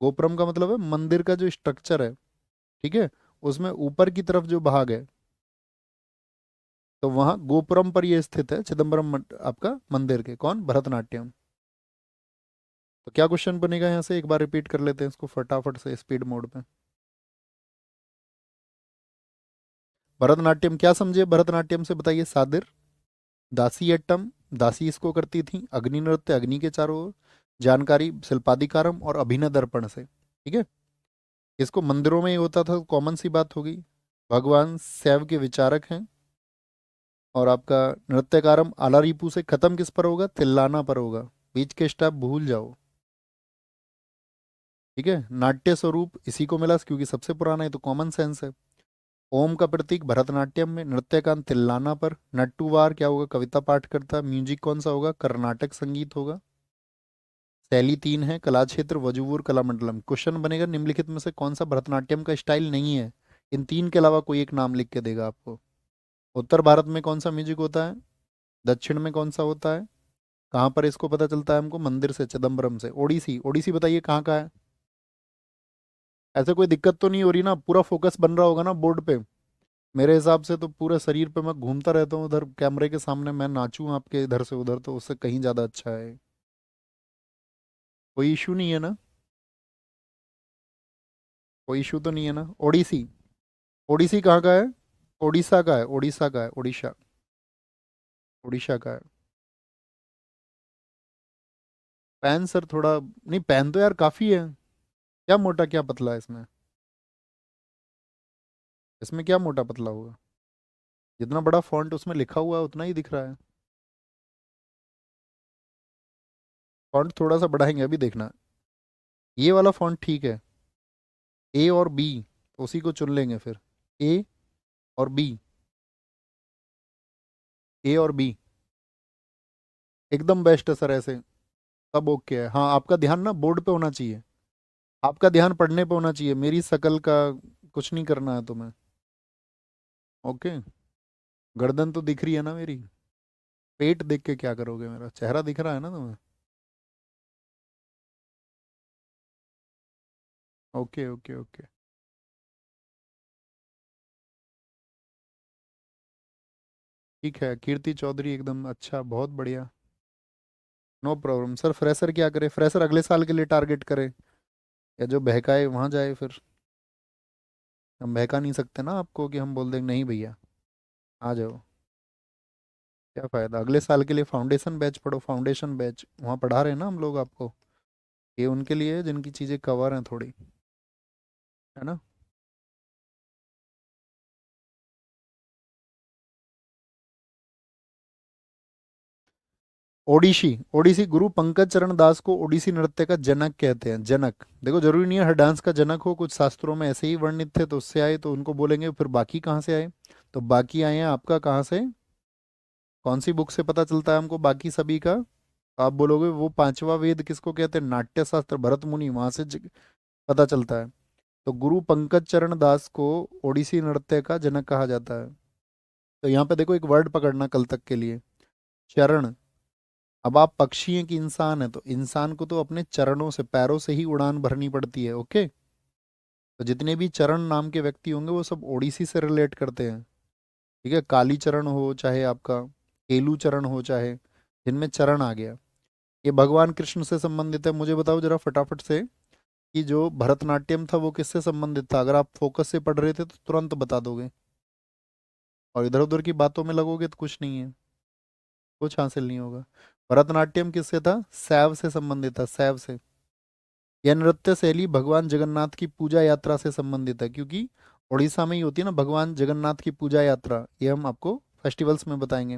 गोपुरम का मतलब है मंदिर का जो स्ट्रक्चर है, ठीक है, उसमें ऊपर की तरफ जो भाग है, तो वहाँ गोपुरम पर ये स्थित है चिदम्बरम आपका मंदिर के। कौन? भरतनाट्यम। तो क्या क्वेश्चन बनेगा यहाँ से? एक बार रिपीट कर लेते हैं इसको फटाफट से स्पीड मोड पे। भरतनाट्यम क्या समझे? भरतनाट्यम से बताइए। सादिर, दासी अट्टम, दासी इसको करती थी। अग्नि नृत्य, अग्नि के चारों ओर। जानकारी शिल्पाधिकारम और अभिनय दर्पण से। ठीक है। इसको मंदिरों में ही होता था, कॉमन सी बात हो गई। भगवान शैव के विचारक हैं। और आपका नृत्यकारम आलारीपू से खत्म किस पर होगा? तिल्लाना पर होगा। बीच के स्टेप भूल जाओ। ठीक है। नाट्य स्वरूप इसी को मिला क्योंकि सबसे पुराना है, तो कॉमन सेंस है। ओम का प्रतीक भरतनाट्यम में, नृत्य का तिल्लाना पर। नट्टूवार क्या होगा? कविता पाठ करता। म्यूजिक कौन सा होगा? कर्नाटक संगीत होगा। शैली तीन है, कला क्षेत्र, वजुवुर, कलामंडलम। क्वेश्चन बनेगा निम्नलिखित में से कौन सा भरतनाट्यम का स्टाइल नहीं है? इन तीन के अलावा कोई एक नाम लिख के देगा आपको। उत्तर भारत में कौन सा म्यूजिक होता है? दक्षिण में कौन सा होता है? कहाँ पर इसको पता चलता है हमको? मंदिर से, चिदम्बरम से। ओडिसी, ओडिसी बताइए कहाँ का है? ऐसे कोई दिक्कत तो नहीं हो रही ना? पूरा फोकस बन रहा होगा ना बोर्ड पे? मेरे हिसाब से तो पूरे शरीर पे मैं घूमता रहता हूँ उधर कैमरे के सामने, मैं नाचूं आपके इधर से उधर, तो उससे कहीं ज़्यादा अच्छा है। कोई इशू नहीं है ना? कोई इशू तो नहीं है ना? ओडिसी, ओडिसी कहाँ का है? उड़ीसा का है, उड़ीसा का है, उड़ीसा, उड़ीसा का है। पैन सर थोड़ा नहीं, पैन तो यार काफ़ी है। क्या मोटा क्या पतला है इसमें? इसमें क्या मोटा पतला होगा? जितना बड़ा फॉन्ट उसमें लिखा हुआ है उतना ही दिख रहा है। फॉन्ट थोड़ा सा बढ़ाएंगे, अभी देखना। ये वाला फॉन्ट ठीक है। ए और बी, उसी को चुन लेंगे फिर। ए और बी। ए और बी एकदम बेस्ट है सर ऐसे। सब ओके है। हाँ, आपका ध्यान ना बोर्ड पे होना चाहिए। आपका ध्यान पढ़ने पे होना चाहिए, मेरी शकल का कुछ नहीं करना है तुम्हें। ओके। गर्दन तो दिख रही है ना मेरी। पेट देख के क्या करोगे, मेरा चेहरा दिख रहा है ना तुम्हें। Okay okay okay. ठीक है, कीर्ति चौधरी एकदम अच्छा, बहुत बढ़िया। No problem sir. फ्रेशर क्या करे, फ्रेशर अगले साल के लिए टारगेट करे, या जो बहकाए वहां जाए फिर। हम बहका नहीं सकते ना आपको कि हम बोल दें नहीं भैया आ जाओ। क्या फायदा, अगले साल के लिए फाउंडेशन बैच पढ़ो, फाउंडेशन बैच वहाँ पढ़ा रहे हैं ना हम लोग आपको। ये उनके लिए है जिनकी चीज़ें कवर हैं थोड़ी, है ना। ओडिसी। ओडिसी गुरु पंकज चरण दास को ओडिसी नृत्य का जनक कहते हैं। जनक देखो, जरूरी नहीं है हर डांस का जनक हो, कुछ शास्त्रों में ऐसे ही वर्णित थे तो उससे आए तो उनको बोलेंगे, फिर बाकी कहाँ से आए। तो बाकी आए हैं आपका कहाँ से, कौन सी बुक से पता चलता है हमको बाकी सभी का। आप बोलोगे वो पांचवा वेद किसको कहते हैं, नाट्य शास्त्र भरत मुनि, वहां से पता चलता है। तो गुरु पंकज चरण दास को ओडिसी नृत्य का जनक कहा जाता है। तो यहाँ पे देखो एक वर्ड पकड़ना कल तक के लिए, चरण। अब आप पक्षी हैं कि इंसान है, तो इंसान को तो अपने चरणों से, पैरों से ही उड़ान भरनी पड़ती है। ओके। तो जितने भी चरण नाम के व्यक्ति होंगे वो सब ओडिसी से रिलेट करते हैं। ठीक है, काली चरण हो चाहे आपका केलू चरण हो, चाहे जिनमें चरण आ गया, ये भगवान कृष्ण से संबंधित है। मुझे बताओ जरा फटाफट से कि जो भरतनाट्यम था वो किससे संबंधित था। अगर आप फोकस से पढ़ रहे थे तो तुरंत बता दोगे, और इधर उधर की बातों में लगोगे तो कुछ नहीं है, कुछ हासिल नहीं होगा। भरतनाट्यम किससे था, शैव से संबंधित था, शैव से। यह नृत्य शैली भगवान जगन्नाथ की पूजा यात्रा से संबंधित है, क्योंकि उड़ीसा में ही होती है ना भगवान जगन्नाथ की पूजा यात्रा, ये हम आपको फेस्टिवल्स में बताएंगे।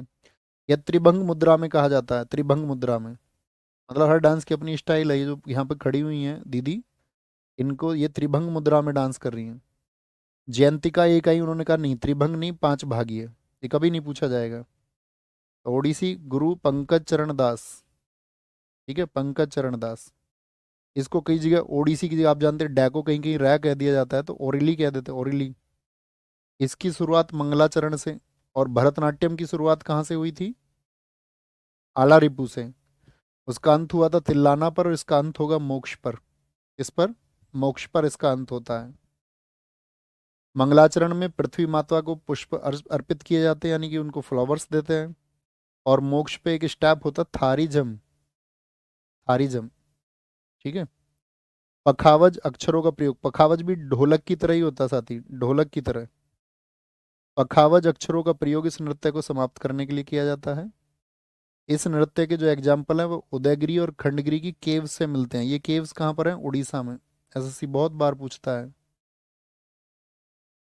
यह त्रिभंग मुद्रा में कहा जाता है, त्रिभंग मुद्रा में। मतलब हर डांस की अपनी स्टाइल है। ये जो यहाँ पे खड़ी हुई हैं दीदी, इनको ये त्रिभंग मुद्रा में डांस कर रही हैं। जयंतिका एक आई, उन्होंने कहा नहीं त्रिभंग नहीं, पांच भागी है। ये कभी नहीं पूछा जाएगा। तो ओडिसी गुरु पंकज चरण दास। ठीक है, पंकज चरण दास। इसको कई जगह ओडिसी की जगह आप जानते हैं डैको कहीं कहीं रै कह दिया जाता है, तो ओरिली कह देते हैं, ओरिली। इसकी शुरुआत मंगलाचरण से। और भरतनाट्यम की शुरुआत कहाँ से हुई थी, आला रिपू से। उसका अंत हुआ था तिल्लाना पर, और इसका अंत होगा मोक्ष पर। इस पर, मोक्ष पर इसका अंत होता है। मंगलाचरण में पृथ्वी माता को पुष्प अर्पित किए जाते हैं, यानी कि उनको फ्लावर्स देते हैं। और मोक्ष पे एक स्टेप होता है थारिजम, थारिजम। ठीक है। पखावज अक्षरों का प्रयोग, पखावज भी ढोलक की तरह ही होता है साथी, ढोलक की तरह। पखावज अक्षरों का प्रयोग इस नृत्य को समाप्त करने के लिए किया जाता है। इस नृत्य के जो एग्जाम्पल है वो उदयगिरी और खंडगिरी की केव्स से मिलते हैं। ये केव्स कहाँ पर हैं, उड़ीसा में। एसएससी बहुत बार पूछता है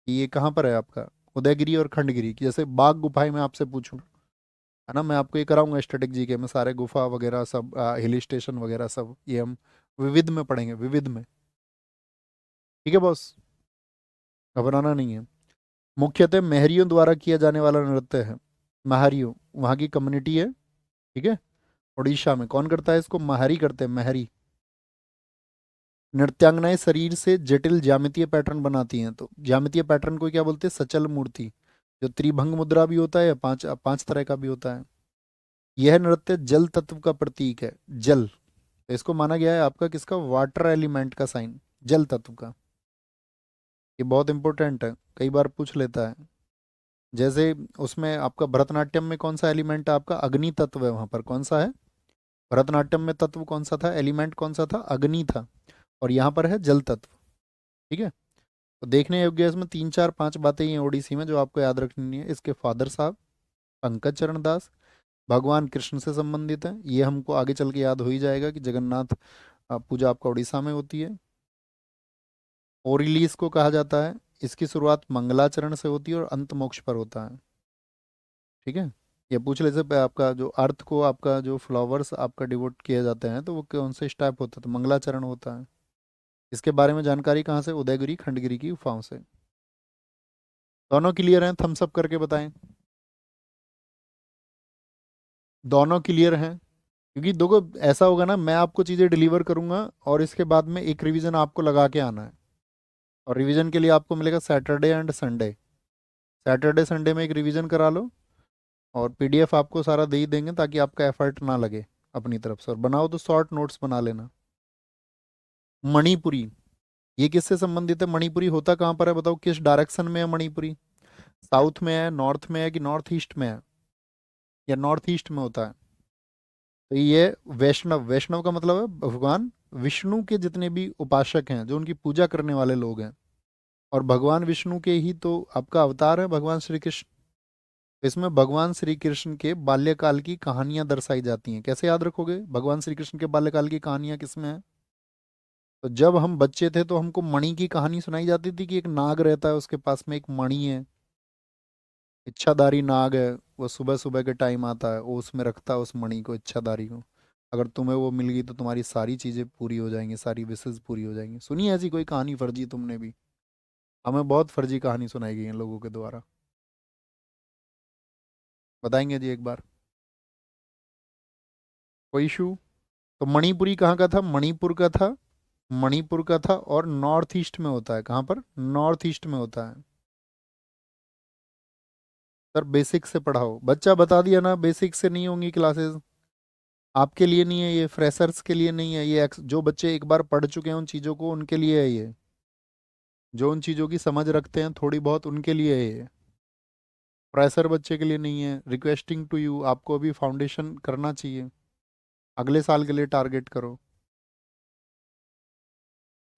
कि ये कहाँ पर है आपका, उदयगिरी और खंडगिरी की। जैसे बाघ गुफाएं मैं आपसे पूछूं, है ना, मैं आपको ये कराऊंगा स्टैटिक जी के में, सारे गुफा वगैरह सब, हिल स्टेशन वगैरह सब, ये हम विविध में पढ़ेंगे, विविध में। ठीक है बॉस, घबराना नहीं है। मुख्यतः महरियों द्वारा किया जाने वाला नृत्य है। महारियों वहाँ की कम्युनिटी है। ठीक है। उड़ीसा में कौन करता है इसको, महारी करते हैं, महरी। नृत्यांगनाएं शरीर से जटिल ज्यामितीय पैटर्न बनाती हैं। तो ज्यामितीय पैटर्न को क्या बोलते हैं, सचल मूर्ति। जो त्रिभंग मुद्रा भी होता है, पांच पांच तरह का भी होता है। यह नृत्य जल तत्व का प्रतीक है, जल। तो इसको माना गया है आपका किसका, वाटर एलिमेंट का साइन, जल तत्व का। ये बहुत इंपॉर्टेंट है, कई बार पूछ लेता है। जैसे उसमें आपका भरतनाट्यम में कौन सा एलिमेंट है आपका, अग्नि तत्व है, वहां पर कौन सा है, भरतनाट्यम में तत्व कौन सा था, एलिमेंट कौन सा था, अग्नि था। और यहाँ पर है जल तत्व। ठीक है। तो देखने योग्य है इसमें तीन चार पांच बातें ही हैं ओडिसी में जो आपको याद रखनी है। इसके फादर साहब पंकज चरण दास भगवान कृष्ण से संबंधित है, ये हमको आगे चल के याद हो ही जाएगा कि जगन्नाथ पूजा आपका उड़ीसा में होती है। ओरिलीस को कहा जाता है, इसकी शुरुआत मंगलाचरण से होती है और अंत मोक्ष पर होता है। ठीक है। ये पूछ ले से आपका जो अर्थ को, आपका जो फ्लावर्स आपका डिवोट किए जाते हैं तो वो कौन से टाइप होता है, तो मंगलाचरण होता है। इसके बारे में जानकारी कहाँ से, उदयगिरी खंडगिरी की गुफाओं से। दोनों क्लियर हैं, थम्स अप करके बताएं। दोनों क्लियर हैं, क्योंकि देखो ऐसा होगा ना, मैं आपको चीज़ें डिलीवर करूंगा और इसके बाद में एक रिवीजन आपको लगा के आना है। और रिवीजन के लिए आपको मिलेगा Saturday and Sunday. Saturday Sunday में एक रिवीजन करा लो, और पीडीएफ आपको सारा दे ही देंगे ताकि आपका एफर्ट ना लगे अपनी तरफ से। और बनाओ तो शॉर्ट नोट्स बना लेना। मणिपुरी, ये किससे संबंधित है? मणिपुरी होता कहाँ पर है बताओ, किस डायरेक्शन में है मणिपुरी? साउथ में है, नॉर्थ में है, कि नॉर्थ ईस्ट में है, या नॉर्थ ईस्ट में होता है? तो ये वैष्णव, वैष्णव का मतलब है भगवान विष्णु के जितने भी उपासक हैं, जो उनकी पूजा करने वाले लोग हैं। और भगवान विष्णु के ही तो आपका अवतार है भगवान श्री कृष्ण। इसमें भगवान श्री कृष्ण के बाल्यकाल की कहानियां दर्शाई जाती हैं। कैसे याद रखोगे भगवान श्री कृष्ण के बाल्यकाल की कहानियां किसमें है? तो जब हम बच्चे थे तो हमको मणि की कहानी सुनाई जाती थी कि एक नाग रहता है, उसके पास में एक मणि है, इच्छाधारी नाग है। वो सुबह सुबह के टाइम आता है, वो उसमें रखता है उस मणि को, इच्छाधारी को। अगर तुम्हें वो मिल गई तो तुम्हारी सारी चीजें पूरी हो जाएंगी, सारी विशेष पूरी हो जाएंगी। सुनी है ऐसी कोई कहानी फर्जी तुमने भी? हमें बहुत फर्जी कहानी सुनाई गई है लोगों के द्वारा। बताएंगे जी एक बार, कोई इशू? तो मणिपुरी कहाँ का था? मणिपुर का था। मणिपुर का था, और नॉर्थ ईस्ट में होता है। कहाँ पर? नॉर्थ ईस्ट में होता है। सर बेसिक से पढ़ाओ, बच्चा बता दिया ना, बेसिक से नहीं होंगी क्लासेस। आपके लिए नहीं है ये, फ्रेशर्स के लिए नहीं है ये, जो बच्चे एक बार पढ़ चुके हैं उन चीज़ों को, उनके लिए है ये। जो उन चीज़ों की समझ रखते हैं थोड़ी बहुत, उनके लिए है ये। फ्रेशर बच्चे के लिए नहीं है। रिक्वेस्टिंग टू यू, आपको अभी फाउंडेशन करना चाहिए, अगले साल के लिए टारगेट करो।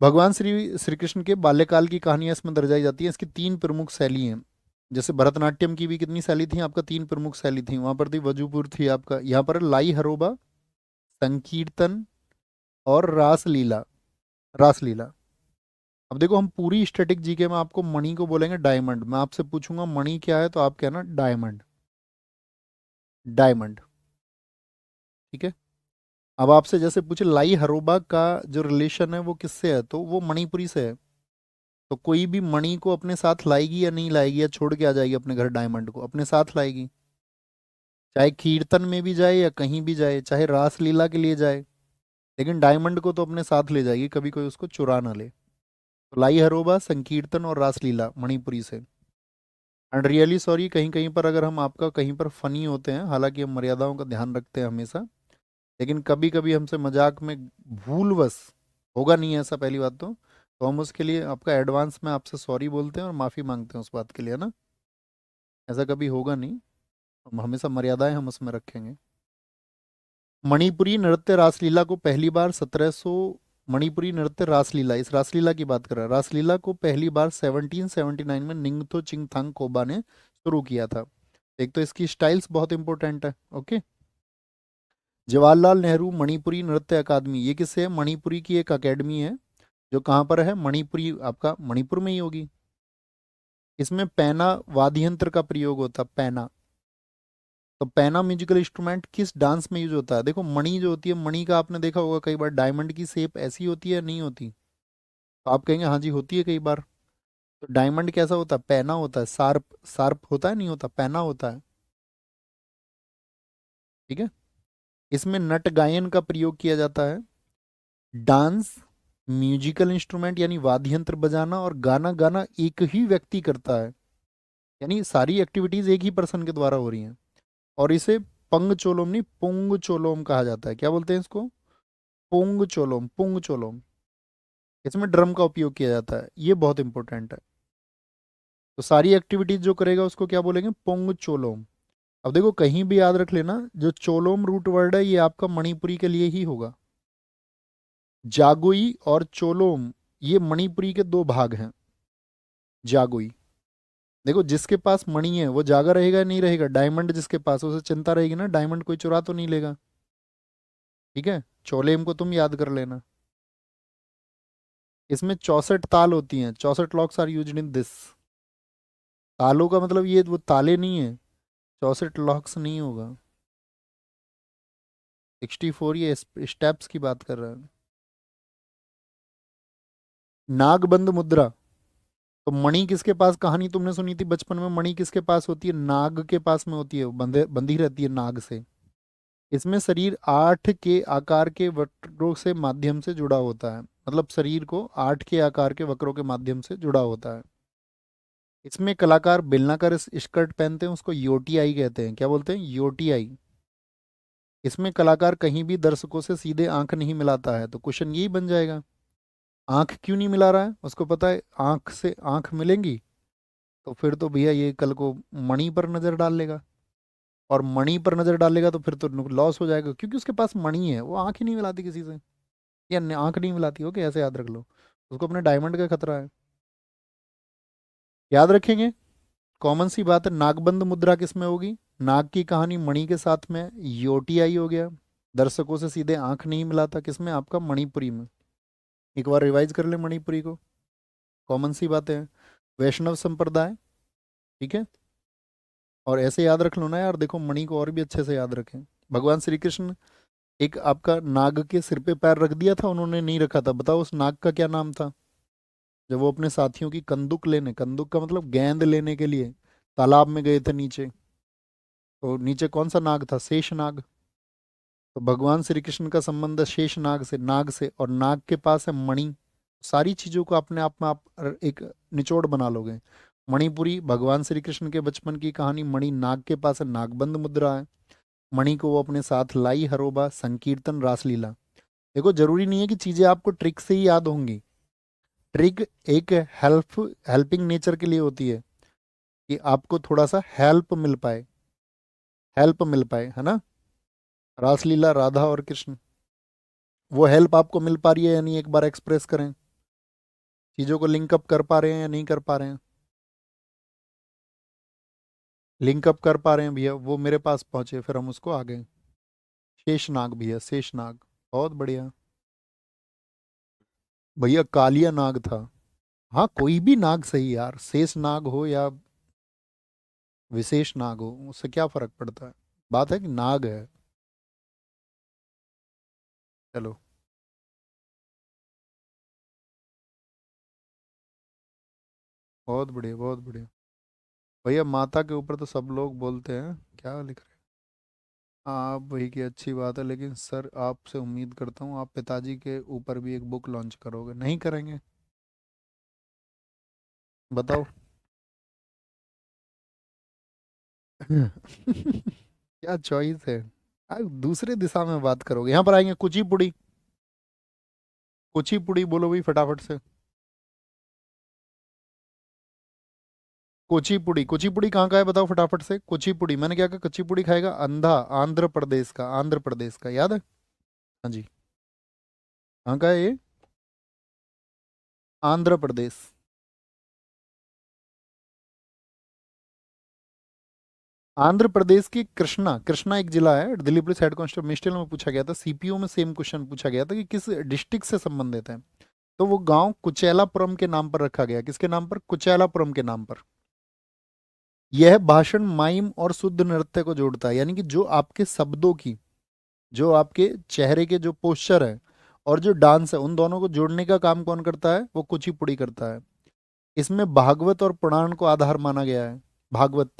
भगवान श्री श्री कृष्ण के बाल्यकाल की कहानियां इसमें दर्शाई जाती हैं। इसकी तीन प्रमुख शैली हैं। जैसे भरतनाट्यम की भी कितनी शैली थी आपका? तीन प्रमुख शैली थी। वहां पर थी वजूपुर थी आपका, यहाँ पर लाई हरोबा, संकीर्तन, और रासलीला। रासलीला। अब देखो हम पूरी स्टैटिक जीके में आपको मणि को बोलेंगे डायमंड। मैं आपसे पूछूंगा मणि क्या है, तो आप कहना डायमंड। डायमंड। ठीक है। अब आपसे जैसे पूछे लाई हरोबा का जो रिलेशन है वो किससे है, तो वो मणिपुरी से है। तो कोई भी मणि को अपने साथ लाएगी या नहीं लाएगी, या छोड़ के आ जाएगी अपने घर, डायमंड को अपने साथ लाएगी। चाहे कीर्तन में भी जाए या कहीं भी जाए, चाहे रासलीला के लिए जाए, लेकिन डायमंड को तो अपने साथ ले जाएगी, कभी कोई उसको चुरा ना ले। तो लाई हरोबा, संकीर्तन और रासलीला मणिपुरी से। एंड रियली सॉरी, कहीं कहीं पर अगर हम आपका कहीं पर फनी होते हैं, हालांकि हम मर्यादाओं का ध्यान रखते हैं हमेशा, लेकिन कभी कभी हमसे मजाक में भूलवश, होगा नहीं ऐसा पहली बात तो हम उसके लिए आपका एडवांस में आपसे सॉरी बोलते हैं और माफ़ी मांगते हैं उस बात के लिए ना। ऐसा कभी होगा नहीं, हम हमेशा मर्यादाएं हम उसमें रखेंगे। मणिपुरी नृत्य रासलीला को पहली बार 1700, मणिपुरी नृत्य रासलीला, इस रासलीला की बात कर रहा है, रासलीला को पहली बार 1779 में निंगथो चिंगथांग कोबा ने शुरू किया था। एक तो इसकी स्टाइल्स बहुत इंपॉर्टेंट है। ओके। जवाहरलाल नेहरू मणिपुरी नृत्य अकादमी, ये किससे है? मणिपुरी की एक अकेडमी है, जो कहाँ पर है? मणिपुरी, आपका मणिपुर में ही होगी। इसमें पैना वाद्य यंत्र का प्रयोग होता है, पैना। तो पैना म्यूजिकल इंस्ट्रूमेंट किस डांस में यूज होता है? देखो मणि जो होती है, मणि का आपने देखा होगा कई बार, डायमंड की शेप ऐसी होती है नहीं होती? तो आप कहेंगे हाँ जी होती है कई बार। तो डायमंड कैसा होता है? पैना होता है, शार्प। शार्प होता है, नहीं होता, पैना होता है। ठीक है। इसमें नट गायन का प्रयोग किया जाता है। डांस, म्यूजिकल इंस्ट्रूमेंट यानी वाद्य यंत्र बजाना और गाना गाना एक ही व्यक्ति करता है, यानी सारी एक्टिविटीज एक ही पर्सन के द्वारा हो रही हैं। और इसे पंग चोलोम नहीं, पुंग चोलोम कहा जाता है। क्या बोलते हैं इसको? पुंग चोलोम, पुंग चोलोम। इसमें ड्रम का उपयोग किया जाता है, ये बहुत इंपॉर्टेंट है। तो सारी एक्टिविटीज जो करेगा उसको क्या बोलेंगे? पुंग चोलोम। अब देखो कहीं भी याद रख लेना, जो चोलोम रूट वर्ड है ये आपका मणिपुरी के लिए ही होगा। जागोई और चोलोम, ये मणिपुरी के दो भाग हैं। जागोई, देखो जिसके पास मणि है वो जागा रहेगा नहीं रहेगा? डायमंड जिसके पास, उसे चिंता रहेगी ना डायमंड कोई चुरा तो नहीं लेगा। ठीक है। चोलेम को तुम याद कर लेना। इसमें 64 ताल होती हैं, 64 locks are used in this. तालों का मतलब ये वो ताले नहीं है, 64 लॉक्स नहीं होगा, 64 ये स्टेप्स की बात कर रहा है। नागबंद मुद्रा, तो मणि किसके पास, कहानी तुमने सुनी थी बचपन में, मणि किसके पास होती है, नाग के पास में होती है, बंधे बंधी रहती है नाग से। इसमें शरीर 8 के आकार के वक्रों से माध्यम से जुड़ा होता है, मतलब शरीर को 8 के आकार के वक्रों के माध्यम से जुड़ा होता है। इसमें कलाकार बेलनाकार स्कर्ट पहनते हैं, उसको यूटीआई कहते हैं। क्या बोलते हैं, यूटीआई। इसमें कलाकार कहीं भी दर्शकों से सीधे आंख नहीं मिलाता है, तो क्वेश्चन यही बन जाएगा, आंख क्यों नहीं मिला रहा है, उसको पता है आंख से आंख मिलेंगी तो फिर तो भैया ये कल को मणि पर नजर डाल लेगा, और मणि पर नजर डालेगा तो फिर तो लॉस हो जाएगा, क्योंकि उसके पास मणि है, वो आंख ही नहीं मिलाती किसी से, या आंख नहीं मिलाती, ओके ऐसे याद रख लो, उसको अपने डायमंड का खतरा है। याद रखेंगे, कॉमन सी बात है। नागबंद मुद्रा किस में होगी, नाग की कहानी मणि के साथ में, यूटीआई हो गया, दर्शकों से सीधे आंख नहीं मिलाता, किसमें, आपका मणिपुरी में। एक बार रिवाइज कर ले मणिपुरी को, कॉमन सी बातें हैं। वैष्णव संप्रदाय, ठीक है, और ऐसे याद रख लो ना यार, देखो मणि को और भी अच्छे से याद रखें। भगवान श्री कृष्ण, एक आपका नाग के सिर पे पैर रख दिया था उन्होंने, नहीं रखा था, बताओ उस नाग का क्या नाम था। जब वो अपने साथियों की कंदुक लेने, कंदुक का मतलब गेंद लेने के लिए तालाब में गए थे नीचे, तो नीचे कौन सा नाग था, शेष नाग। तो भगवान श्री कृष्ण का संबंध है शेष नाग से, नाग से, और नाग के पास है मणि। सारी चीजों को अपने आप में आप एक निचोड़ बना लोगे। मणिपुरी भगवान श्री कृष्ण के बचपन की कहानी, मणि नाग के पास है, नागबंद मुद्रा है, मणि को वो अपने साथ लाई, हरोबा, संकीर्तन, रासलीला। देखो जरूरी नहीं है कि चीजें आपको ट्रिक से ही याद होंगी, ट्रिक एक हेल्पिंग नेचर के लिए होती है, कि आपको थोड़ा सा हेल्प मिल पाए, हेल्प मिल पाए, है ना। रासलीला, राधा और कृष्ण, वो हेल्प आपको मिल पा रही है या नहीं, एक बार एक्सप्रेस करें, चीजों को लिंक अप कर पा रहे हैं या नहीं कर पा रहे हैं। लिंक अप कर पा रहे हैं भैया, वो मेरे पास पहुंचे फिर हम उसको आ गए। शेषनाग भैया, शेषनाग, बहुत बढ़िया। भैया कालिया नाग था। हाँ कोई भी नाग सही यार, शेष नाग हो या विशेष नाग हो, उससे क्या फर्क पड़ता है, बात है कि नाग है। चलो, बहुत बढ़िया, बहुत बढ़िया। भैया माता के ऊपर तो सब लोग बोलते हैं, क्या लिख रहे हैं आप, वही की अच्छी बात है, लेकिन सर आपसे उम्मीद करता हूँ आप पिताजी के ऊपर भी एक बुक लॉन्च करोगे, नहीं करेंगे, बताओ। क्या चॉइस है। आप दूसरे दिशा में बात करोगे, यहाँ पर आएंगे कुचिपुड़ी, कुचिपुड़ी बोलो भाई फटाफट से। कुचिपुड़ी, कुचिपुड़ी कहाँ का है बताओ फटाफट से, कुचिपुड़ी, मैंने क्या कहा, कुचिपुड़ी खाएगा अंधा, आंध्र प्रदेश का, आंध्र प्रदेश का, याद है। हाँ जी, कहाँ का है ये, आंध्र प्रदेश। आंध्र प्रदेश की कृष्णा, कृष्णा एक जिला है, Delhi police head constable ministerial में पूछा गया था, सीपीओ में सेम क्वेश्चन पूछा गया था कि किस डिस्ट्रिक्ट से संबंधित है, तो वो गांव कुचेलापुरम के नाम पर रखा गया, किसके नाम पर, कुचेलापुरम के नाम पर। यह भाषण माइम और शुद्ध नृत्य को जोड़ता है, यानी कि जो आपके शब्दों की, जो आपके चेहरे के जो पोस्चर है और जो डांस है, उन दोनों को जोड़ने का काम कौन करता है, वो कुचिपुड़ी करता है। इसमें भागवत और पुराण को आधार माना गया है, भागवत,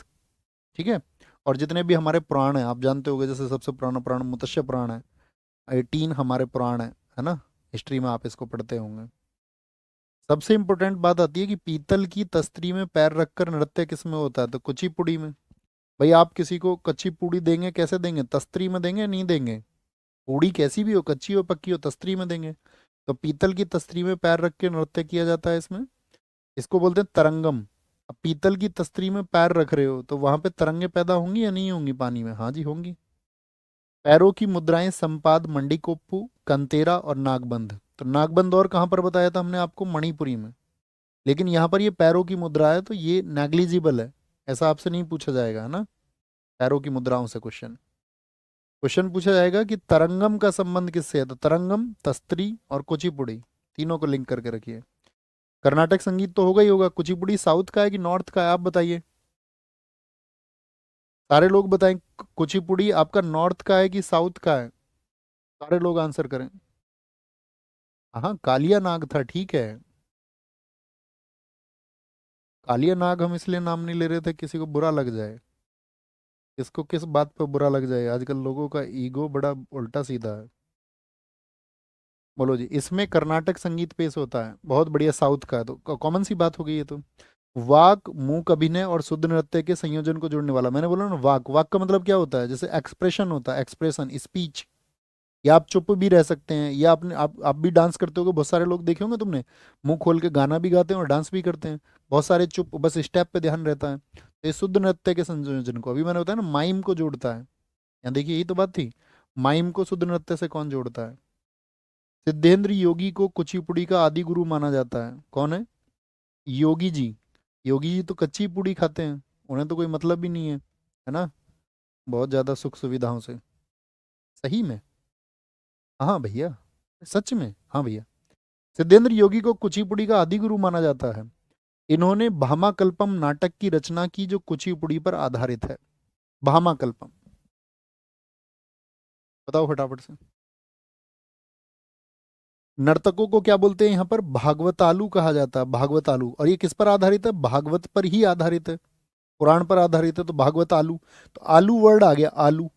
ठीक है। और जितने भी हमारे पुराण हैं आप जानते होंगे, जैसे सबसे पुराना पुराण मत्स्य पुराण है, 18 हमारे पुराण है ना, हिस्ट्री में आप इसको पढ़ते होंगे। सबसे इंपॉर्टेंट बात आती है कि पीतल की तस्तरी में पैर रखकर नृत्य किस में होता है, तो कुचिपुड़ी में। भाई आप किसी को कच्ची पूड़ी देंगे, कैसे देंगे, तस्तरी में देंगे, नहीं देंगे, पूड़ी कैसी भी हो, कच्ची हो पक्की हो, तस्तरी में देंगे। तो पीतल की तस्तरी में पैर रख के नृत्य किया जाता है इसमें, इसको बोलते हैं तरंगम। अब पीतल की तस्तरी में पैर रख रहे हो तो वहां पे तरंगे पैदा होंगी या नहीं होंगी पानी में, हाँ जी होंगी। पैरों की मुद्राएं संपाद, मंडीकोप्पू, कंतेरा और नागबंध। तो नागबंध और कहाँ पर बताया था हमने आपको, मणिपुरी में। लेकिन यहाँ पर ये पैरों की मुद्रा है तो ये नेग्लिजिबल है, ऐसा आपसे नहीं पूछा जाएगा, है ना। पैरों की मुद्राओं से क्वेश्चन, क्वेश्चन पूछा जाएगा कि तरंगम का संबंध किससे है, तो तरंगम, तस्त्री और कुचिपुड़ी, तीनों को लिंक करके रखिए। कर्नाटक संगीत तो होगा ही होगा, कुचिपुड़ी साउथ का है कि नॉर्थ का है, आप बताइए। सारे लोग बताएं, कुचिपुड़ी आपका नॉर्थ का है कि साउथ का है? सारे लोग आंसर करें। हाँ, कालिया नाग था, ठीक है। कालिया नाग हम इसलिए नाम नहीं ले रहे थे किसी को बुरा लग जाए। किसको किस बात पे बुरा लग जाए, आजकल लोगों का ईगो बड़ा उल्टा सीधा है। बोलो जी, इसमें कर्नाटक संगीत पेश होता है, बहुत बढ़िया, साउथ का है, तो कॉमन सी बात हो गई है। तो वाक, मूक अभिनय और शुद्ध नृत्य के संयोजन को जोड़ने वाला, मैंने बोला ना, वाक, वाक का मतलब क्या होता है, जैसे एक्सप्रेशन होता है, एक्सप्रेशन, स्पीच। या आप चुप भी रह सकते हैं, या आपने आप भी डांस करते होगे, बहुत सारे लोग देखे होंगे तुमने, मुंह खोल के गाना भी गाते हैं और डांस भी करते हैं। बहुत सारे चुप, बस स्टेप पे ध्यान रहता है। तो ये शुद्ध नृत्य के संयोजन को, अभी मैंने बताया ना, माइम को जोड़ता है। यहाँ देखिए, यही तो बात थी, माइम को शुद्ध नृत्य से कौन जोड़ता है? सिद्धेंद्र योगी को कुचिपुड़ी का आदि गुरु माना जाता है, कौन है? योगी जी। योगी जी तो कच्ची पूड़ी खाते हैं, उन्हें तो कोई मतलब भी नहीं है ना, बहुत ज्यादा सुख सुविधाओं से। सही में? हाँ भैया, सच में, हाँ भैया। सिद्धेंद्र योगी को कुचिपुड़ी का आदि गुरु माना जाता है। इन्होंने भामाकल्पम नाटक की रचना की, जो कुचिपुड़ी पर आधारित है। भामाकल्पम, बताओ फटाफट से। नर्तकों को क्या बोलते हैं यहाँ पर? भागवतालु कहा जाता है, भागवतालु। और ये किस पर आधारित है? भागवत पर ही आधारित है, पुराण पर आधारित है, तो भागवत आलू। तो आलू वर्ड आ गया, आलू।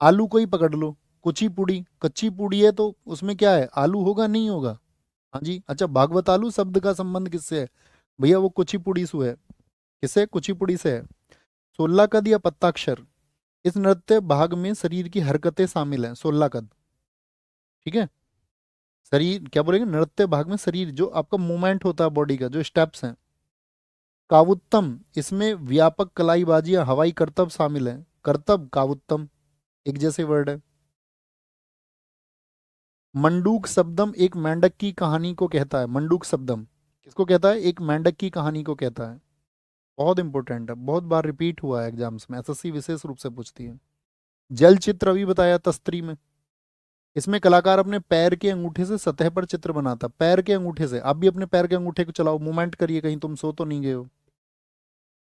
आलू को ही पकड़ लो। कुचिपुड़ी, कच्ची पूड़ी है तो उसमें क्या है, आलू होगा नहीं होगा? हाँ जी, अच्छा, भागवत आलू शब्द का संबंध किससे है? भैया वो कुचिपुड़ी से है। किससे? कुचिपुड़ी से है। 16 कद या पत्ताक्षर, इस नृत्य भाग में शरीर की हरकतें शामिल हैं, 16 कद। ठीक है, शरीर क्या बोलेंगे, नृत्य भाग में शरीर, जो आपका मूवमेंट होता है बॉडी का, जो स्टेप्स हैं। कावुत्तम, इसमें व्यापक कलाईबाजी या हवाई करतब शामिल है, करतब, कावुत्तम, एक जैसे वर्ड है। मंडूक शब्दम एक मेंढक की कहानी को कहता है, मंडूक शब्दम किसको कहता है? एक मेंढक की कहानी को कहता है। बहुत इंपॉर्टेंट है, बहुत बार रिपीट हुआ है एग्जाम्स में, एसएससी विशेष रूप से पूछती है। जल चित्र अभी बताया तस्त्री में। इसमें कलाकार अपने पैर के अंगूठे से सतह पर चित्र बनाता, पैर के अंगूठे से। आप भी अपने पैर के अंगूठे को चलाओ, मूवमेंट करिए, कहीं तुम सो तो नहीं गए हो।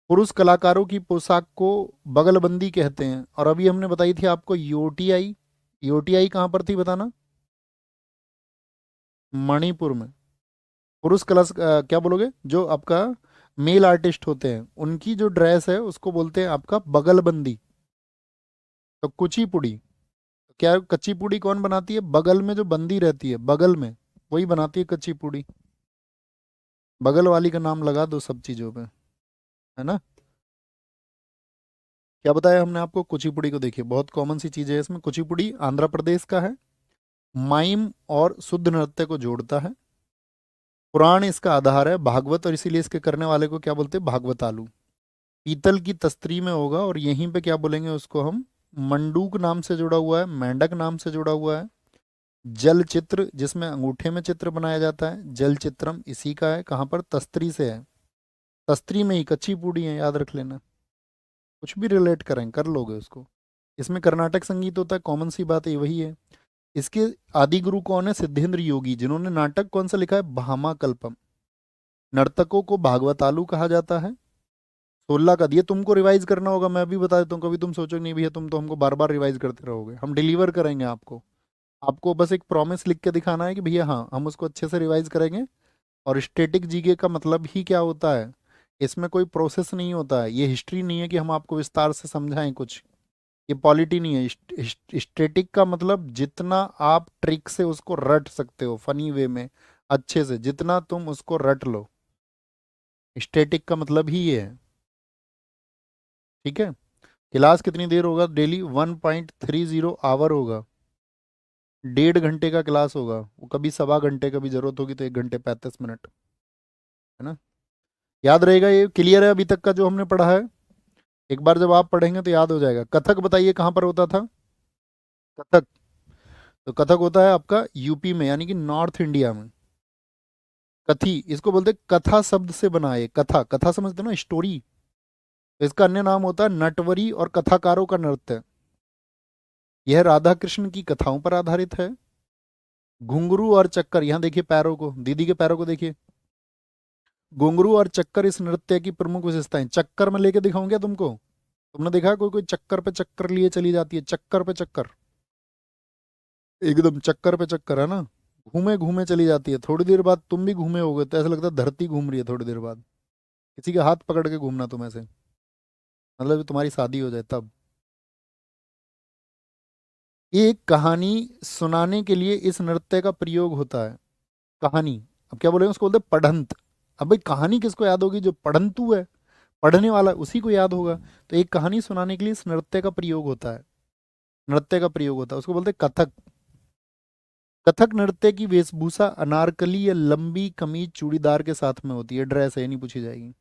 पुरुष कलाकारों की पोशाक को बगलबंदी कहते हैं। और अभी हमने बताई थी आपको यूटीआई, यूटीआई कहाँ पर थी बताना? मणिपुर में। पुरुष क्या बोलोगे, जो आपका मेल आर्टिस्ट होते हैं, उनकी जो ड्रेस है उसको बोलते हैं आपका बगलबंदी। तो कुचिपुड़ी, क्या कच्ची पूड़ी कौन बनाती है? बगल में जो बंदी रहती है, बगल में, वही बनाती है कच्ची पूड़ी। बगल वाली का नाम लगा दो सब चीजों पे, है ना। क्या बताया हमने आपको? कुचिपुड़ी को देखिए, बहुत कॉमन सी चीज है इसमें। कुचिपुड़ी आंध्र प्रदेश का है, माइम और शुद्ध नृत्य को जोड़ता है। पुराण इसका आधार है, भागवत, और इसीलिए इसके करने वाले को क्या बोलते हैं? भागवतालु। पीतल की तस्त्री में होगा, और यहीं पे क्या बोलेंगे उसको हम? मंडूक नाम से जुड़ा हुआ है, मेंढक नाम से जुड़ा हुआ है। जल चित्र, जिसमें अंगूठे में चित्र बनाया जाता है, जल चित्रम इसी का है। कहाँ पर? तस्त्री से है। तस्त्री में ही कच्ची पूड़ी है, याद रख लेना। कुछ भी रिलेट करें, कर लोगे उसको। इसमें कर्नाटक संगीत होता है, कॉमन सी बात है, वही है। इसके आदि गुरु कौन है? सिद्धेंद्र योगी, जिन्होंने नाटक कौन सा लिखा है? भामाकल्पम। नर्तकों को भागवतालु कहा जाता है। 16 का, ये तुमको रिवाइज करना होगा, मैं भी बता देता हूँ, कभी तुम सोचो नहीं भैया तुम तो हमको बार बार रिवाइज करते रहोगे, हम डिलीवर करेंगे आपको। आपको बस एक प्रॉमिस लिख के दिखाना है कि भैया हाँ, हम उसको अच्छे से रिवाइज करेंगे। और स्टैटिक जीके का मतलब ही क्या होता है? इसमें कोई प्रोसेस नहीं होता है, ये हिस्ट्री नहीं है कि हम आपको विस्तार से समझाएं कुछ। ये पॉलिटी नहीं है। स्टैटिक का मतलब जितना आप ट्रिक से उसको रट सकते हो, फनी वे में, अच्छे से, जितना तुम उसको रट लो, स्टैटिक का मतलब ही ये है। ठीक है। क्लास कितनी देर होगा डेली? 1.30 आवर होगा। 1.5 घंटे का क्लास होगा वो, कभी सवा घंटे, कभी जरूरत होगी तो 1 घंटे 35 मिनट, है ना। याद रहेगा? ये क्लियर है अभी तक का जो हमने पढ़ा है? एक बार जब आप पढ़ेंगे तो याद हो जाएगा। कथक बताइए कहाँ पर होता था? कथक, तो कथक होता है आपका यूपी में, यानी कि नॉर्थ इंडिया में। कथी, इसको बोलते हैं, कथा शब्द से बना है। कथा, कथा समझते हो ना, स्टोरी। तो इसका अन्य नाम होता है नटवरी और कथाकारों का नृत्य। यह राधा कृष्ण की कथाओं पर आधारित है। घुंघरू और चक्कर, यहाँ देखिए पैरों को, दीदी के पैरों को देखिए। घुंघरू और चक्कर इस नृत्य की प्रमुख विशेषताएं। चक्कर में लेके दिखाऊं क्या तुमको? तुमने देखा है कोई कोई चक्कर पे चक्कर लिए चली जाती है, चक्कर पे चक्कर, एकदम चक्कर पे चक्कर, है ना, घूमे घूमे चली जाती है। थोड़ी देर बाद तुम भी घूमे होगे तो ऐसा लगता है धरती घूम रही है थोड़ी देर बाद। किसी का हाथ पकड़ के घूमना तुम ऐसे, मतलब तुम्हारी शादी हो जाए तब। एक कहानी सुनाने के लिए इस नृत्य का प्रयोग होता है। कहानी, अब क्या बोलेंगे उसको, बोलते हैं पढ़ंत। अब भाई कहानी किसको याद होगी, जो पढ़ंतू है, पढ़ने वाला, उसी को याद होगा। तो एक कहानी सुनाने के लिए इस नृत्य का प्रयोग होता है, नृत्य का प्रयोग होता है, उसको बोलते हैं कथक। कथक नृत्य की वेशभूषा अनारकली या लंबी कमीज चूड़ीदार के साथ में होती है। ड्रेस है, ये नहीं पूछी जाएगी।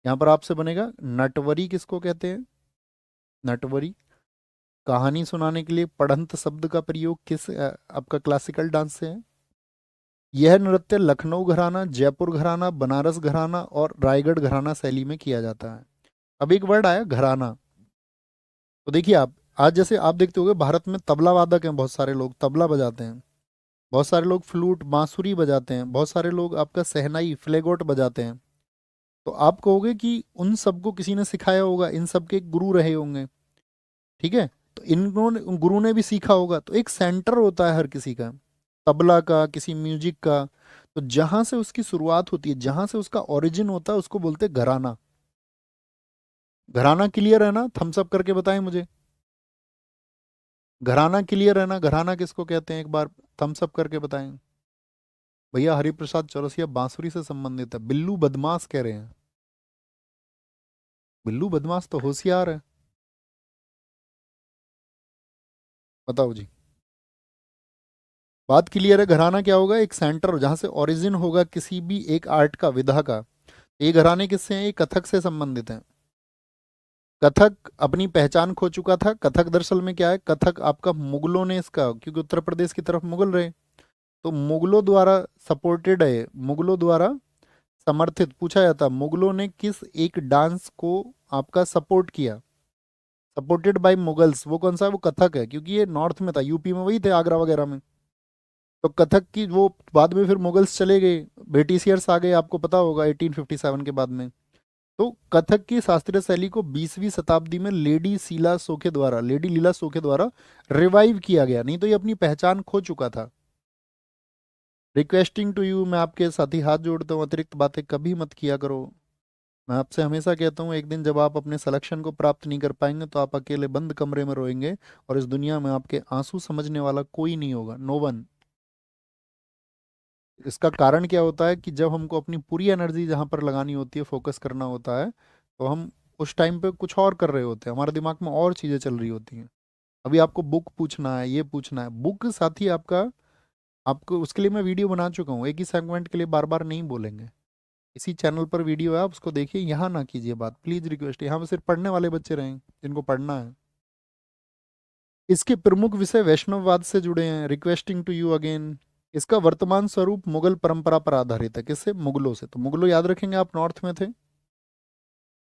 यहाँ पर आपसे बनेगा नटवरी किसको कहते हैं, नटवरी। कहानी सुनाने के लिए पढ़ंत शब्द का प्रयोग किस आपका क्लासिकल डांस से है। यह नृत्य लखनऊ घराना, जयपुर घराना, बनारस घराना और रायगढ़ घराना शैली में किया जाता है। अब एक वर्ड आया घराना, तो देखिए आप, आज जैसे आप देखते होंगे भारत में तबला वादक हैं, बहुत सारे लोग तबला बजाते हैं, बहुत सारे लोग फ्लूट बांसुरी बजाते हैं, बहुत सारे लोग आपका सहनाई फ्लेगोट बजाते हैं। तो आप कहोगे कि उन सबको किसी ने सिखाया होगा, इन सब के गुरु रहे होंगे, ठीक है। तो इन्होंने, गुरु ने भी सीखा होगा। तो एक सेंटर होता है हर किसी का, तबला का, किसी म्यूजिक का। तो जहां से उसकी शुरुआत होती है, जहां से उसका ओरिजिन होता है, उसको बोलते हैं घराना। घराना क्लियर है ना, थम्स अप करके बताएं मुझे। घराना क्लियर है ना, घराना किसको कहते हैं, एक बार थम्स अप करके बताएं। भैया हरिप्रसाद चौरसिया बांसुरी से संबंधित है, बिल्लू बदमाश कह रहे हैं। बिल्लू बदमाश तो होशियार है। बताओ जी, बात क्लियर है। घराना क्या होगा, एक सेंटर जहां से ओरिजिन होगा किसी भी एक आर्ट का, विधा का। ये घराने किससे हैं, ये कथक से संबंधित हैं। कथक अपनी पहचान खो चुका था। कथक दरअसल में क्या है, कथक आपका मुगलों ने इसका, क्योंकि उत्तर प्रदेश की तरफ मुगल रहे, तो मुगलों द्वारा सपोर्टेड है, मुगलों द्वारा समर्थित। पूछा जाता मुगलों ने किस एक डांस को आपका सपोर्ट किया, सपोर्टेड बाय मुगल्स, वो कौन सा है, वो कथक है, क्योंकि ये नॉर्थ में था, यूपी में वही थे, आगरा वगैरह में। तो कथक की वो बाद में फिर मुगल्स चले गए, ब्रिटिशियर्स आ गए, आपको पता होगा 1857 के बाद में। तो कथक की शास्त्रीय शैली को 20वीं शताब्दी में लेडी शीला सोखे द्वारा, लेडी लीला सोखे द्वारा रिवाइव किया गया, नहीं तो ये अपनी पहचान खो चुका था। रिक्वेस्टिंग टू यू, मैं आपके साथ ही हाथ जोड़ता हूँ, अतिरिक्त बातें कभी मत किया करो। मैं आपसे हमेशा कहता हूँ, एक दिन जब आप अपने सिलेक्शन को प्राप्त नहीं कर पाएंगे तो आप अकेले बंद कमरे में रोएंगे, और इस दुनिया में आपके आंसू समझने वाला कोई नहीं होगा, नो वन। इसका कारण क्या होता है कि जब हमको अपनी पूरी एनर्जी जहाँ पर लगानी होती है, फोकस करना होता है, तो हम उस टाइम पे कुछ और कर रहे होते हैं, हमारे दिमाग में और चीज़ें चल रही होती हैं। अभी आपको बुक पूछना है, ये पूछना है, बुक साथ ही आपका, आपको उसके लिए मैं वीडियो बना चुका हूँ, एक ही सेगमेंट के लिए बार बार नहीं बोलेंगे। इसी चैनल पर वीडियो है, आप उसको देखिए, यहाँ ना कीजिए बात, प्लीज़ रिक्वेस्ट। यहाँ पे सिर्फ पढ़ने वाले बच्चे रहें जिनको पढ़ना है। इसके प्रमुख विषय वैष्णववाद से जुड़े हैं, रिक्वेस्टिंग टू यू अगेन। इसका वर्तमान स्वरूप मुगल परंपरा पर आधारित है, किससे, मुगलों से। तो मुगलों याद रखेंगे आप, नॉर्थ में थे।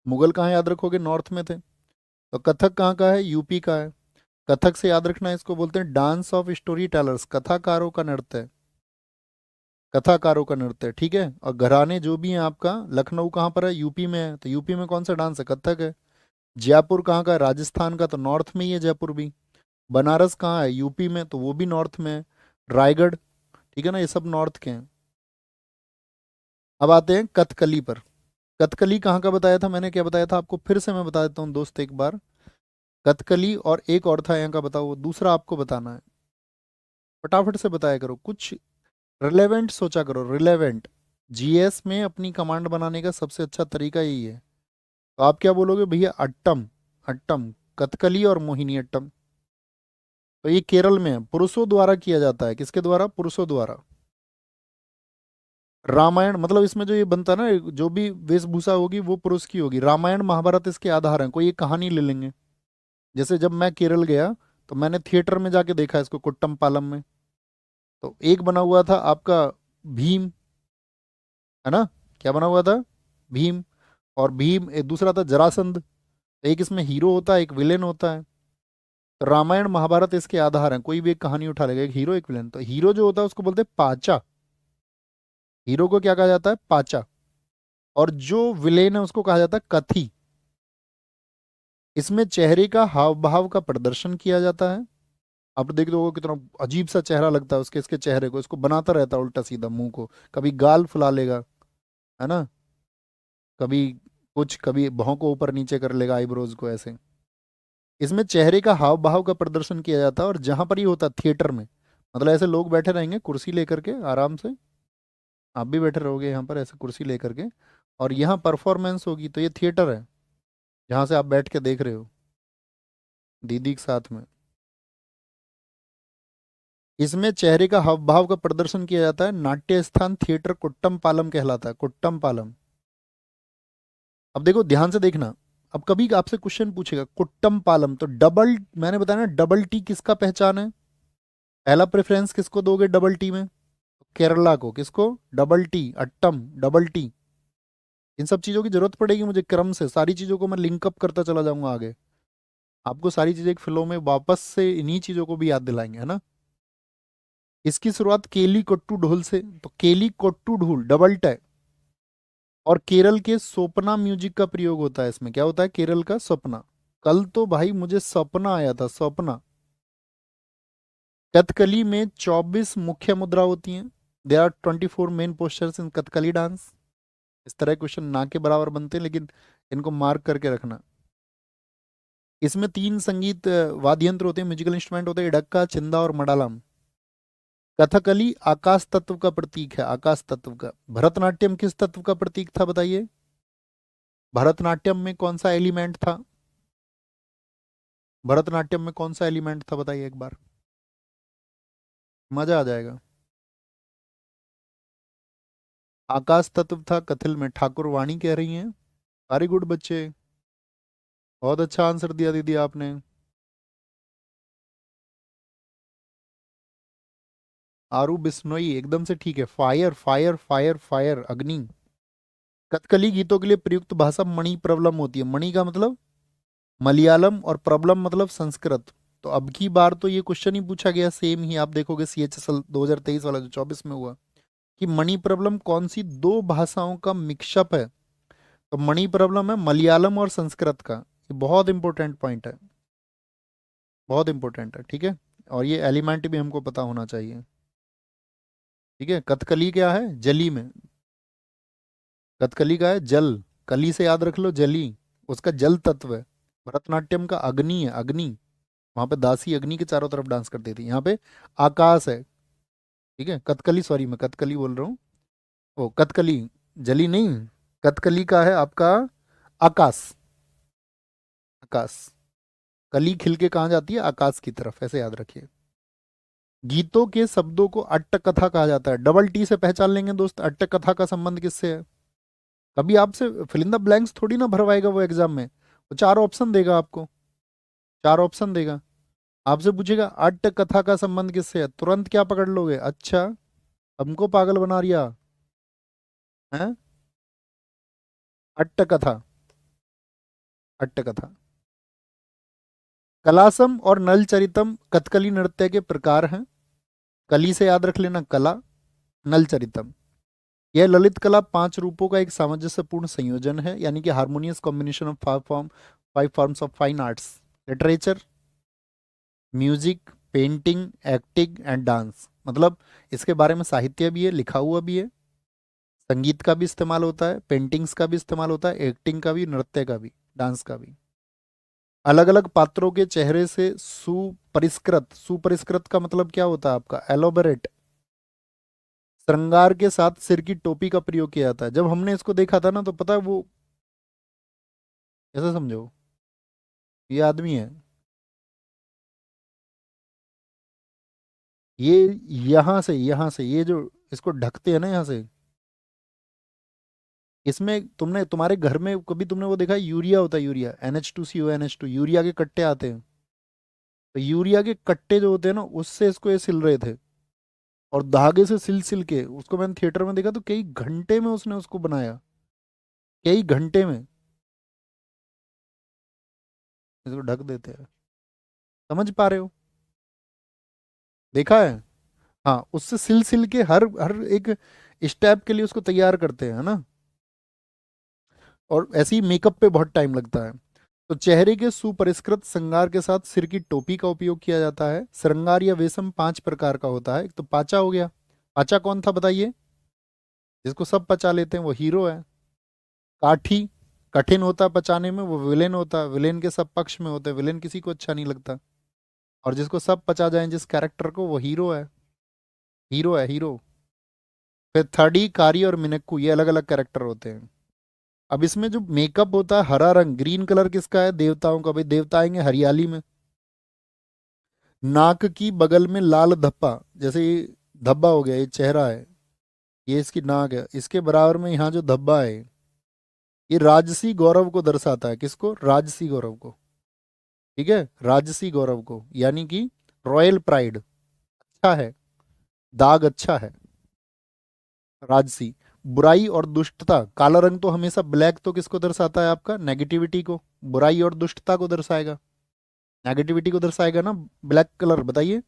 मुगल कहाँ याद रखोगे, नॉर्थ में थे। तो कथक कहाँ का है, यूपी का है। कथक से याद रखना है, इसको बोलते हैं डांस ऑफ स्टोरी टेलर्स, कथाकारों का नृत्य है, कथाकारों का नृत्य, ठीक है। और घराने जो भी हैं आपका, लखनऊ कहाँ पर है, यूपी में है, तो यूपी में कौन सा डांस है, कथक है। जयपुर कहाँ का है, राजस्थान का, तो नॉर्थ में ही है जयपुर भी। बनारस कहाँ है, यूपी में, तो वो भी नॉर्थ में है। रायगढ़, ठीक है ना, ये सब नॉर्थ के हैं। अब आते हैं कथकली पर। कथकली कहाँ का बताया था मैंने, क्या बताया था आपको, फिर से मैं बता देता हूँ दोस्त एक बार। कथकली और एक और था यहाँ का, बताओ, वो दूसरा आपको बताना है। फटाफट से बताया करो, कुछ रिलेवेंट सोचा करो, रिलेवेंट। जीएस में अपनी कमांड बनाने का सबसे अच्छा तरीका यही है। तो आप क्या बोलोगे भैया, अट्टम, अट्टम, कथकली और मोहिनी अट्टम। तो ये केरल में है, पुरुषों द्वारा किया जाता है, किसके द्वारा, पुरुषों द्वारा। रामायण, मतलब इसमें जो ये बनता है ना, जो भी वेशभूषा होगी वो पुरुष की होगी। रामायण महाभारत इसके आधार हैं, कोई एक कहानी ले लेंगे। जैसे जब मैं केरल गया तो मैंने थिएटर में जाके देखा इसको, कुट्टम पालम में। तो एक बना हुआ था आपका भीम, है ना, क्या बना हुआ था, भीम। और भीम, एक दूसरा था जरासंध। एक इसमें हीरो होता है, एक विलेन होता है। तो रामायण महाभारत इसके आधार हैं, कोई भी एक कहानी उठा लेगा, एक हीरो एक विलेन। तो हीरो जो होता है उसको बोलते हैं पाचा, हीरो को क्या कहा जाता है, पाचा। और जो विलेन है उसको कहा जाता है कथी। इसमें चेहरे का हाव भाव का प्रदर्शन किया जाता है। आप देख दो कितना अजीब सा चेहरा लगता है उसके, इसके चेहरे को, इसको बनाता रहता है उल्टा सीधा मुंह को, कभी गाल फुला लेगा, है ना, कभी कुछ, कभी भौं को ऊपर नीचे कर लेगा, आईब्रोज को ऐसे। इसमें चेहरे का हाव भाव का प्रदर्शन किया जाता है, और जहां पर ये होता है थिएटर में, मतलब ऐसे लोग बैठे रहेंगे कुर्सी लेकर के आराम से, आप भी बैठे रहोगे यहाँ पर ऐसे कुर्सी लेकर के, और यहाँ परफॉर्मेंस होगी, तो ये थिएटर है जहाँ से आप बैठ के देख रहे हो दीदी के साथ में। इसमें चेहरे का हाव भाव का प्रदर्शन किया जाता है। नाट्य स्थान थिएटर कुट्टम पालम कहलाता है, कुट्टम पालम। अब देखो ध्यान से देखना, अब कभी आपसे क्वेश्चन पूछेगा कुट्टम पालम, तो डबल, मैंने बताया ना डबल टी किसका पहचान है, पहला प्रेफरेंस किसको दोगे डबल टी में, केरला को। किसको? डबल टी, अट्टम, डबल टी। इन सब चीजों की जरूरत पड़ेगी मुझे क्रम से, सारी चीजों को मैं लिंकअप करता चला जाऊंगा आगे, आपको सारी चीजें एक फ्लो में वापस से इन्हीं चीजों को भी याद दिलाएंगे, है ना। इसकी शुरुआत केली कोट्टू ढोल से, तो केली कोट्टू ढोल डबल ट, और केरल के सोपना म्यूजिक का प्रयोग होता है इसमें। क्या होता है? केरल का सपना। कल तो भाई मुझे सपना आया था, सपना। कथकली में 24 मुख्य मुद्रा होती हैं। There are 24 main postures in Kathakali dance. इस तरह क्वेश्चन ना के बराबर बनते हैं, लेकिन इनको मार्क करके रखना। इसमें 3 संगीत वाद्य यंत्र होते हैं, म्यूजिकल इंस्ट्रूमेंट होते हैं, इडक्का, चिंदा और मडालम। कथकली आकाश तत्व का प्रतीक है, आकाश तत्व का। भरतनाट्यम किस तत्व का प्रतीक था बताइए? भरतनाट्यम में कौन सा एलिमेंट था? भरतनाट्यम में कौन सा एलिमेंट था बताइए एक बार, मजा आ जाएगा। आकाश तत्व था कथिल में, ठाकुर वाणी कह रही हैं। वेरी गुड बच्चे, बहुत अच्छा आंसर दिया दीदी आपने। आरू बिश्नोई एकदम से ठीक है, फायर फायर फायर फायर, अग्नि। कथकली गीतों के लिए प्रयुक्त भाषा मणि प्रबलम होती है। मणि का मतलब मलयालम, और प्रबलम मतलब संस्कृत। तो अब की बार तो ये क्वेश्चन ही पूछा गया, सेम ही आप देखोगे CHSL 2023 वाला जो 24 में हुआ, कि मणि प्रबलम कौन सी 2 भाषाओं का मिक्सअप है। तो मणि प्रबलम है मलयालम और संस्कृत का। ये बहुत इंपॉर्टेंट पॉइंट है, बहुत इंपॉर्टेंट है, ठीक है। और ये एलिमेंट भी हमको पता होना चाहिए, ठीक है। कथकली क्या है? जली में। कथकली का है जल, कली से याद रख लो जली, उसका जल तत्व है। भरतनाट्यम का अग्नि है, अग्नि। वहां पे दासी अग्नि के चारों तरफ डांस करती थी, यहाँ पे आकाश है, ठीक है। कथकली, सॉरी मैं कथकली बोल रहा हूँ, ओ कथकली, जली नहीं। कथकली का है आपका आकाश, आकाश। कली खिल के कहाँ जाती है? आकाश की तरफ, ऐसे याद रखिए। गीतों के शब्दों को अट्ट कथा कहा जाता है। डबल टी से पहचान लेंगे दोस्त, अट्ट कथा का संबंध किससे है। कभी आपसे फिल इन द ब्लैंक्स थोड़ी ना भरवाएगा वो एग्जाम में, वो 4 ऑप्शन देगा आपको, 4 ऑप्शन देगा। आपसे पूछेगा अट्ट कथा का संबंध किससे है, तुरंत क्या पकड़ लोगे? अच्छा, हमको पागल बना रिया है। अट्ट कथा, अट्ट कथा। कलासम और नल चरितम कथकली नृत्य के प्रकार हैं। कली से याद रख लेना कला, नल चरितम। यह ललित कला 5 रूपों का एक सामंजस्यपूर्ण संयोजन है, यानी कि harmonious combination of 5 forms of fine arts, literature, music, painting, acting and dance. मतलब इसके बारे में साहित्य भी है, लिखा हुआ भी है, संगीत का भी इस्तेमाल होता है, पेंटिंग्स का भी इस्तेमाल होता है, एक्टिंग का भी, नृत्य का भी, डांस का भी। अलग अलग पात्रों के चेहरे से सुपरिष्कृत, सुपरिष्कृत का मतलब क्या होता है आपका? एलोबरेट श्रृंगार के साथ सिर की टोपी का प्रयोग किया जाता है। जब हमने इसको देखा था ना, तो पता है वो, ऐसा समझो ये आदमी है, ये यहाँ से ये जो इसको ढकते हैं ना यहाँ से, इसमें तुमने तुम्हारे घर में कभी तुमने वो देखा है? यूरिया होता है, यूरिया, NH2CO NH2, यूरिया के कट्टे आते हैं। तो यूरिया के कट्टे जो होते हैं ना, उससे इसको ये सिल रहे थे, और धागे से सिल सिल के उसको मैंने थिएटर में देखा, तो कई घंटे में उसने उसको बनाया, कई घंटे में इसको ढक देते हैं। समझ पा रहे हो? देखा है? हाँ, उससे सिल सिल के हर हर एक स्टेप के लिए उसको तैयार करते हैं, है ना। और ऐसे ही मेकअप पे बहुत टाइम लगता है। तो चेहरे के सुपरिष्कृत श्रृंगार के साथ सिर की टोपी का उपयोग किया जाता है। श्रृंगार या वेशम 5 प्रकार का होता है। एक तो पाचा हो गया। पाचा कौन था बताइए? जिसको सब पचा लेते हैं वो हीरो है। काठी, कठिन होता है पचाने में, वो विलेन होता है। विलेन के सब पक्ष में होते हैं, विलेन किसी को अच्छा नहीं लगता। और जिसको सब पचा जाए जिस कैरेक्टर को, वो हीरो है। हीरो है, हीरो। फिर थर्डी, कारी और मिनक्कू, ये अलग अलग कैरेक्टर होते हैं। अब इसमें जो मेकअप होता है, हरा रंग, ग्रीन कलर किसका है? देवताओं का। भाई देवता आएंगे हरियाली में। नाक की बगल में लाल धब्बा, जैसे ये धब्बा हो गया, ये चेहरा है, ये इसकी नाक है, इसके बराबर में यहाँ जो धब्बा है, ये राजसी गौरव को दर्शाता है। किसको? राजसी गौरव को। ठीक है, राजसी गौरव को, यानी कि रॉयल प्राइड। अच्छा है, दाग अच्छा है। राजसी। बुराई और दुष्टता, काला रंग तो हमेशा, ब्लैक तो किसको दर्शाता है? आपका नेगेटिविटी को। बुराई और दुष्टता को दर्शाएगा, नेगेटिविटी को दर्शाएगा ना ब्लैक कलर, बताइए।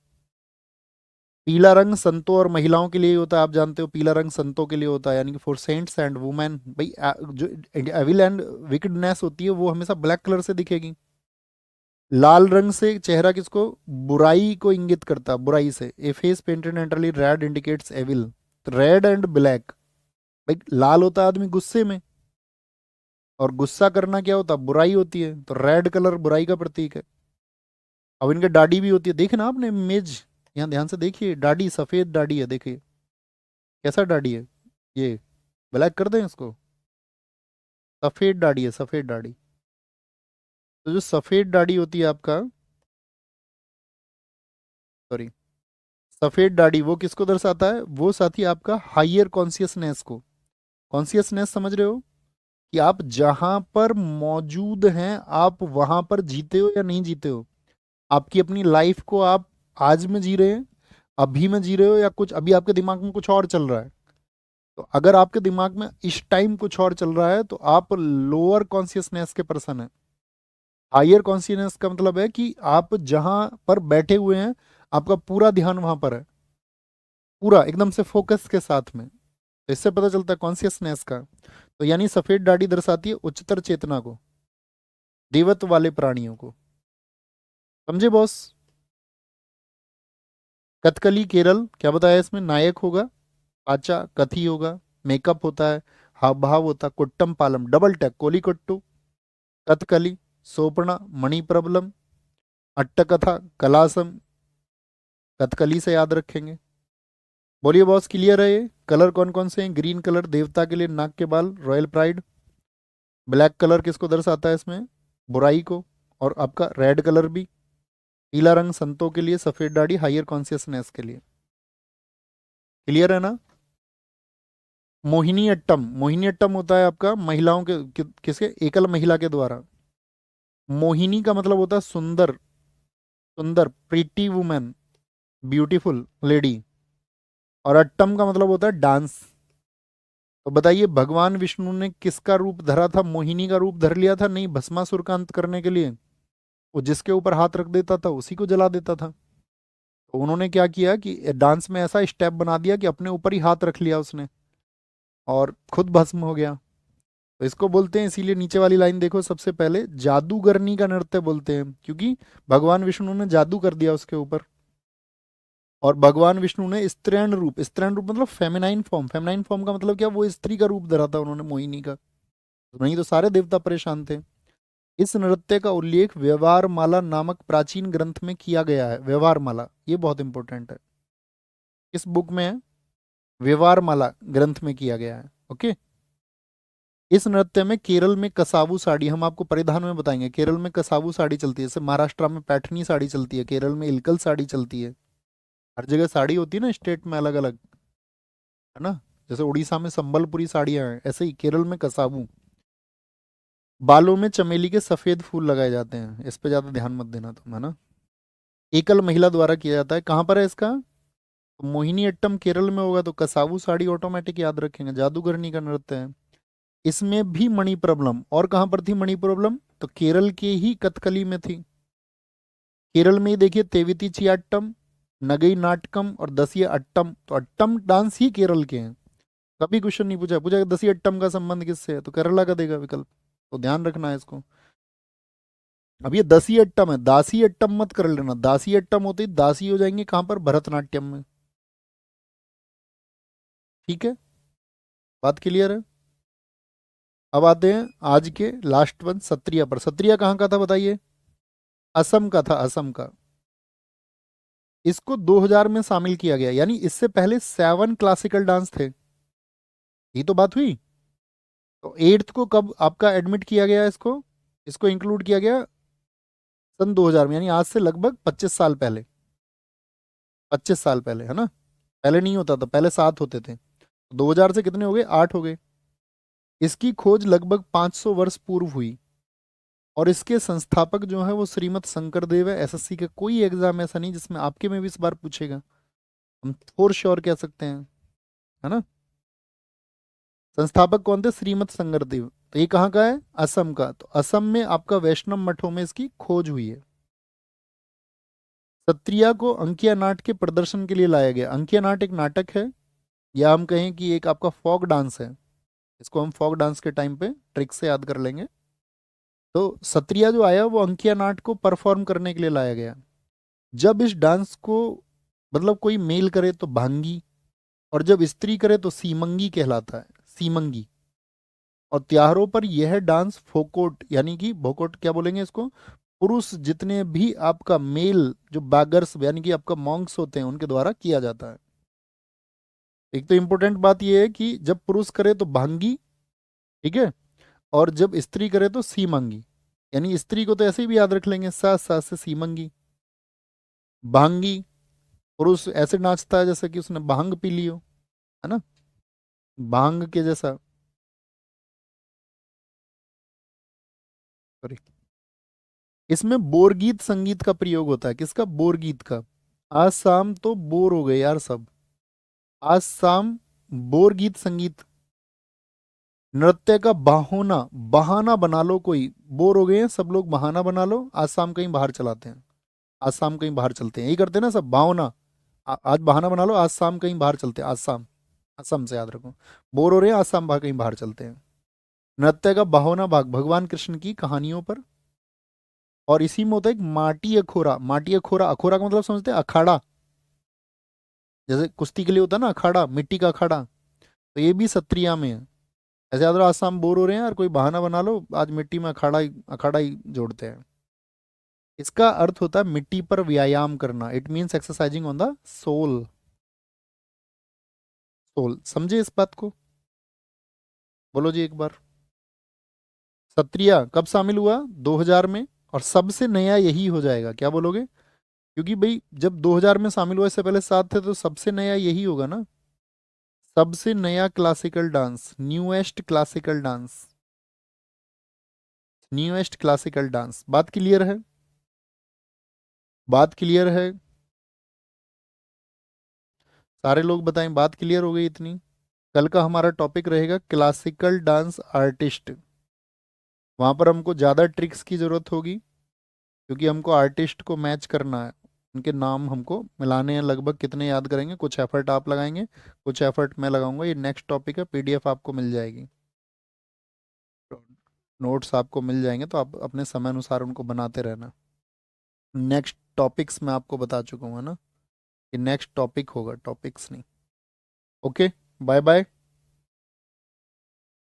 पीला रंग संतों और महिलाओं के लिए होता है, आप जानते हो पीला रंग संतों के लिए होता है, यानी कि फॉर सेंट्स एंड वुमेन। भाई जो एविल एंड विकेडनेस होती है वो हमेशा ब्लैक कलर से दिखेगी। लाल रंग से चेहरा किसको? बुराई को इंगित करता है, बुराई से। A face painted entirely red indicates evil. Red and black. भाई लाल होता है आदमी गुस्से में, और गुस्सा करना क्या होता है? बुराई होती है, तो रेड कलर बुराई का प्रतीक है। अब इनके दाढ़ी भी होती है, देखना आपने इमेज, यहाँ ध्यान से देखिए, दाढ़ी सफेद दाढ़ी है, देखिए कैसा दाढ़ी है ये। ब्लैक कर दें इसको, सफेद दाढ़ी है, सफेद दाढ़ी। तो जो सफेद दाढ़ी होती है आपका, सॉरी, सफेद दाढ़ी, वो किसको दर्शाता है? वो साथी आपका हाइयर कॉन्शियसनेस को। कॉन्शियसनेस समझ रहे हो? कि आप जहां पर मौजूद हैं, आप वहां पर जीते हो या नहीं जीते हो। आपकी अपनी लाइफ को आप आज में जी रहे हैं, अभी में जी रहे हो, या कुछ अभी आपके दिमाग में कुछ और चल रहा है। तो अगर आपके दिमाग में इस टाइम कुछ और चल रहा है, तो आप लोअर कॉन्शियसनेस के पर्सन हैं। हायर कॉन्शियसनेस का मतलब है कि आप जहां पर बैठे हुए हैं, आपका पूरा ध्यान वहां पर है, पूरा एकदम से फोकस के साथ में। तो इससे पता चलता है कॉन्शियसनेस का। तो यानी सफेद दाढ़ी दर्शाती है उच्चतर चेतना को, देवत्व वाले प्राणियों को। समझे बॉस? कथकली केरल, क्या बताया इसमें? नायक होगा, पाचा कथी होगा, मेकअप होता है, हाव भाव होता है, कुट्टम पालम, डबल टैक, कोलिकट्टू, कथकली, सोपना, मणिप्रबलम, अट्टकथा, कलासम। कथकली से याद रखेंगे। बोलिए बॉस, क्लियर है ये? कलर कौन कौन से हैं? ग्रीन कलर देवता के लिए, नाक के बाल, रॉयल प्राइड। ब्लैक कलर किसको दर्शाता है इसमें? बुराई को। और आपका रेड कलर भी, पीला रंग संतों के लिए, सफेद दाढ़ी हायर कॉन्शियसनेस के लिए। क्लियर है ना? मोहिनी अट्टम, मोहिनी अट्टम होता है आपका महिलाओं के किसके? एकल महिला के द्वारा। मोहिनी का मतलब होता है सुंदर, सुंदर, प्रीटी वुमेन, ब्यूटीफुल लेडी। और अट्टम का मतलब होता है डांस। तो बताइए भगवान विष्णु ने किसका रूप धरा था? मोहिनी का रूप धर लिया था? नहीं, भस्मासुर का अंत करने के लिए वो जिसके ऊपर हाथ रख देता था उसी को जला देता था। तो उन्होंने क्या किया कि डांस में ऐसा स्टेप बना दिया कि अपने ऊपर ही हाथ रख लिया उसने, और खुद भस्म हो गया। तो इसको बोलते हैं, इसीलिए नीचे वाली लाइन देखो, सबसे पहले जादूगरनी का नृत्य बोलते हैं, क्योंकि भगवान विष्णु ने जादू कर दिया उसके ऊपर। और भगवान विष्णु ने स्त्रीण रूप, स्त्रीण रूप मतलब फेमिनाइन फॉर्म, फेमिनाइन फॉर्म का मतलब क्या? वो स्त्री का रूप धरा था उन्होंने, मोहिनी का। नहीं तो सारे देवता परेशान थे। इस नृत्य का उल्लेख व्यवहार माला नामक प्राचीन ग्रंथ में किया गया है। व्यवहार माला, ये बहुत इंपॉर्टेंट है। इस बुक में है, व्यवहार माला ग्रंथ में किया गया है। ओके। इस नृत्य में केरल में कसावू साड़ी, हम आपको परिधान में बताएंगे, केरल में कसावू साड़ी चलती है, जैसे महाराष्ट्र में पैठनी साड़ी चलती है, केरल में इलकल साड़ी चलती है। हर जगह साड़ी होती है ना, स्टेट में अलग अलग, है ना। जैसे उड़ीसा में संबलपुरी साड़ियाँ हैं, ऐसे ही केरल में कसावू। बालों में चमेली के सफेद फूल लगाए जाते हैं, इस पे ज्यादा ध्यान मत देना तुम, है ना। एकल महिला द्वारा किया जाता है। कहाँ पर है इसका? तो मोहिनी अट्टम केरल में होगा, तो कसावू साड़ी ऑटोमेटिक याद रखेंगे, जादूगरनी का नृत्य है। इसमें भी मणि प्रॉब्लम, और कहाँ पर थी मणि प्रॉब्लम? तो केरल के ही कथकली में थी। केरल में ही देखिए, तेवितिची अट्टम, नगई नाटकम और दसिया अट्टम। तो अट्टम डांस ही केरल के हैं। कभी क्वेश्चन नहीं पूछा, पूछा दसिया अट्टम का संबंध किससे है, तो केरला का देगा विकल्प। तो ध्यान रखना है इसको। अब ये दसी अट्टम है, दासी अट्टम मत कर लेना। दासी अट्टम होते ही दासी हो जाएंगे कहाँ पर, भरतनाट्यम में। ठीक है, बात क्लियर है। अब आते हैं आज के लास्ट वन, सत्रिया पर। सत्रिया कहाँ का था बताइए? असम का था, असम का। इसको 2000 में शामिल किया गया, यानी इससे पहले 7 क्लासिकल डांस थे। यही तो बात हुई। तो 8th को कब आपका एडमिट किया गया इसको? इसको इंक्लूड किया गया सन 2000 में, यानी आज से लगभग 25 साल पहले। 25 साल पहले, है ना। पहले नहीं होता था, पहले 7 होते थे। 2000 से कितने हो गए? 8 हो गए। इसकी खोज लगभग 500 वर्ष पूर्व हुई। और इसके संस्थापक जो है वो श्रीमद शंकरदेव है। एसएससी का कोई एग्जाम ऐसा नहीं जिसमें आपके में भी इस बार पूछेगा, हम फॉर श्योर कह सकते हैं, है ना। संस्थापक कौन थे? श्रीमद शंकरदेव। तो ये कहाँ का है? असम का। तो असम में आपका वैष्णव मठों में इसकी खोज हुई है। सत्रिया को अंकिया नाट के प्रदर्शन के लिए लाया गया। अंकिया नाट एक नाटक है, या हम कहें कि एक आपका फॉक डांस है। इसको हम फॉक डांस के टाइम पे ट्रिक से याद कर लेंगे। तो सत्रिया जो आया वो अंकिया नाट को परफॉर्म करने के लिए लाया गया। जब इस डांस को मतलब कोई मेल करे तो भांगी, और जब स्त्री करे तो सीमंगी कहलाता है, सीमंगी। और त्योहारों पर यह डांस फोकोट, यानी कि भोकोट क्या बोलेंगे इसको, पुरुष जितने भी आपका मेल जो बैगर्स यानी कि आपका मॉन्क्स होते हैं उनके द्वारा किया जाता है। एक तो इंपॉर्टेंट बात यह है कि जब पुरुष करे तो भांगी, ठीक है, और जब स्त्री करे तो सीमंगी। यानी स्त्री को तो ऐसे ही भी याद रख लेंगे, सास सास से सीमंगी। भांगी, पुरुष ऐसे नाचता है जैसे कि उसने भांग पी ली हो, है ना, भांग के जैसा। सॉरी। इसमें बोरगीत संगीत का प्रयोग होता है। किसका? बोरगीत का। आज शाम तो बोर हो गए यार सब। आज शाम बोरगीत संगीत। नृत्य का बहाना, बहाना बना लो। कोई बोर हो गए हैं सब लोग, बहाना बना लो, आज शाम कहीं बाहर चलाते हैं, आज शाम कहीं बाहर चलते हैं, यही करते हैं ना सब, भावना। आज बहाना बना लो, आज शाम कहीं बाहर चलते हैं, आज शाम। असम से याद रखो। बोर हो रहे हैं, आज शाम बाहर कहीं बाहर चलते हैं। नृत्य का बहाना भाग भगवान कृष्ण की कहानियों पर। और इसी में होता है एक माटी अखोरा। माटी अखोरा, अखोरा का मतलब समझते हैं? अखाड़ा। जैसे कुश्ती के लिए होता है ना अखाड़ा, मिट्टी का अखाड़ा। तो ये भी सत्रिया में है। ऐसे याद रहो, आज शाम बोर हो रहे हैं यार, कोई बहाना बना लो, आज मिट्टी में अखाड़ा ही जोड़ते हैं। इसका अर्थ होता है मिट्टी पर व्यायाम करना। It means exercising on the soil. Soil, समझे इस बात को? बोलो जी एक बार। सत्रिया कब शामिल हुआ? 2000 में। और सबसे नया यही हो जाएगा, क्या बोलोगे? क्योंकि भाई जब 2000 में शामिल हुआ, इससे पहले 7 थे, तो सबसे नया यही होगा ना। सबसे नया classical dance, newest classical dance, newest classical dance. बात क्लियर है? बात क्लियर है? सारे लोग बताएं, बात क्लियर हो गई इतनी? कल का हमारा टॉपिक रहेगा क्लासिकल डांस आर्टिस्ट। वहां पर हमको ज़्यादा ट्रिक्स की ज़रूरत होगी, क्योंकि हमको आर्टिस्ट को मैच करना है। उनके नाम हमको मिलाने हैं। लगभग कितने याद करेंगे? कुछ एफर्ट आप लगाएंगे, कुछ एफर्ट मैं लगाऊंगा। ये नेक्स्ट टॉपिक है, पीडीएफ आपको मिल जाएगी, नोट्स आपको मिल जाएंगे, तो आप अपने समय अनुसार उनको बनाते रहना। नेक्स्ट टॉपिक्स मैं आपको बता चुका हूँ, है ना, कि नेक्स्ट टॉपिक होगा, टॉपिक्स नहीं। Okay, bye bye,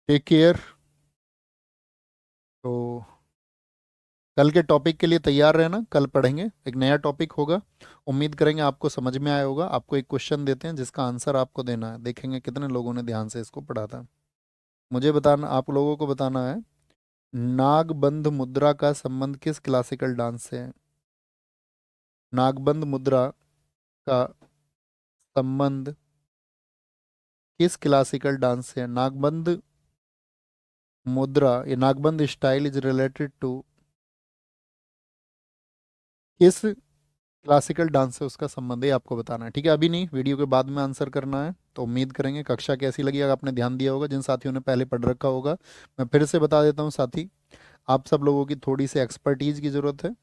take care. तो कल के टॉपिक के लिए तैयार रहना, कल पढ़ेंगे, एक नया टॉपिक होगा। उम्मीद करेंगे आपको समझ में आया होगा। आपको एक क्वेश्चन देते हैं जिसका आंसर आपको देना है, देखेंगे कितने लोगों ने ध्यान से इसको पढ़ा था। मुझे बताना, आप लोगों को बताना है, नागबंध मुद्रा का संबंध किस क्लासिकल डांस से है? नागबंध मुद्रा का संबंध किस क्लासिकल डांस से है? नागबंध मुद्रा, ये नागबंध स्टाइल इज रिलेटेड टू किस क्लासिकल डांस से उसका संबंध है, आपको बताना है। ठीक है, अभी नहीं, वीडियो के बाद में आंसर करना है। तो उम्मीद करेंगे कक्षा कैसी लगी, अगर आपने ध्यान दिया होगा, जिन साथियों ने पहले पढ़ रखा होगा। मैं फिर से बता देता हूँ साथी, आप सब लोगों की थोड़ी सी एक्सपर्टीज की ज़रूरत है।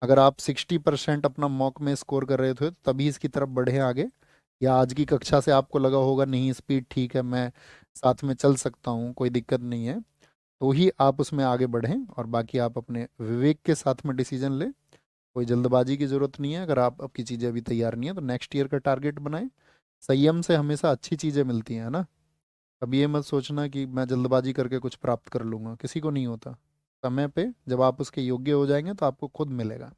अगर आप 60% अपना मॉक में स्कोर कर रहे थे, तभी इसकी तरफ बढ़े आगे। या आज की कक्षा से आपको लगा होगा नहीं, स्पीड ठीक है, मैं साथ में चल सकता हूँ, कोई दिक्कत नहीं है, तो ही आप उसमें आगे बढ़ें, और बाकी आप अपने विवेक के साथ में डिसीजन लें। कोई जल्दबाजी की ज़रूरत नहीं है। अगर आप आपकी चीज़ें अभी तैयार नहीं है तो नेक्स्ट ईयर का टारगेट बनाएं। संयम से हमेशा अच्छी चीज़ें मिलती हैं ना। अब ये मत सोचना कि मैं जल्दबाजी करके कुछ प्राप्त कर लूँगा, किसी को नहीं होता। समय पे जब आप उसके योग्य हो जाएंगे तो आपको खुद मिलेगा।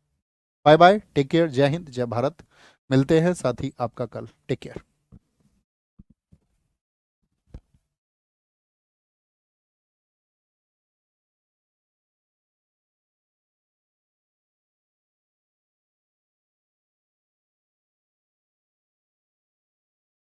बाय बाय, टेक केयर, जय हिंद, जय भारत। मिलते हैं साथ ही आपका कल। Take care.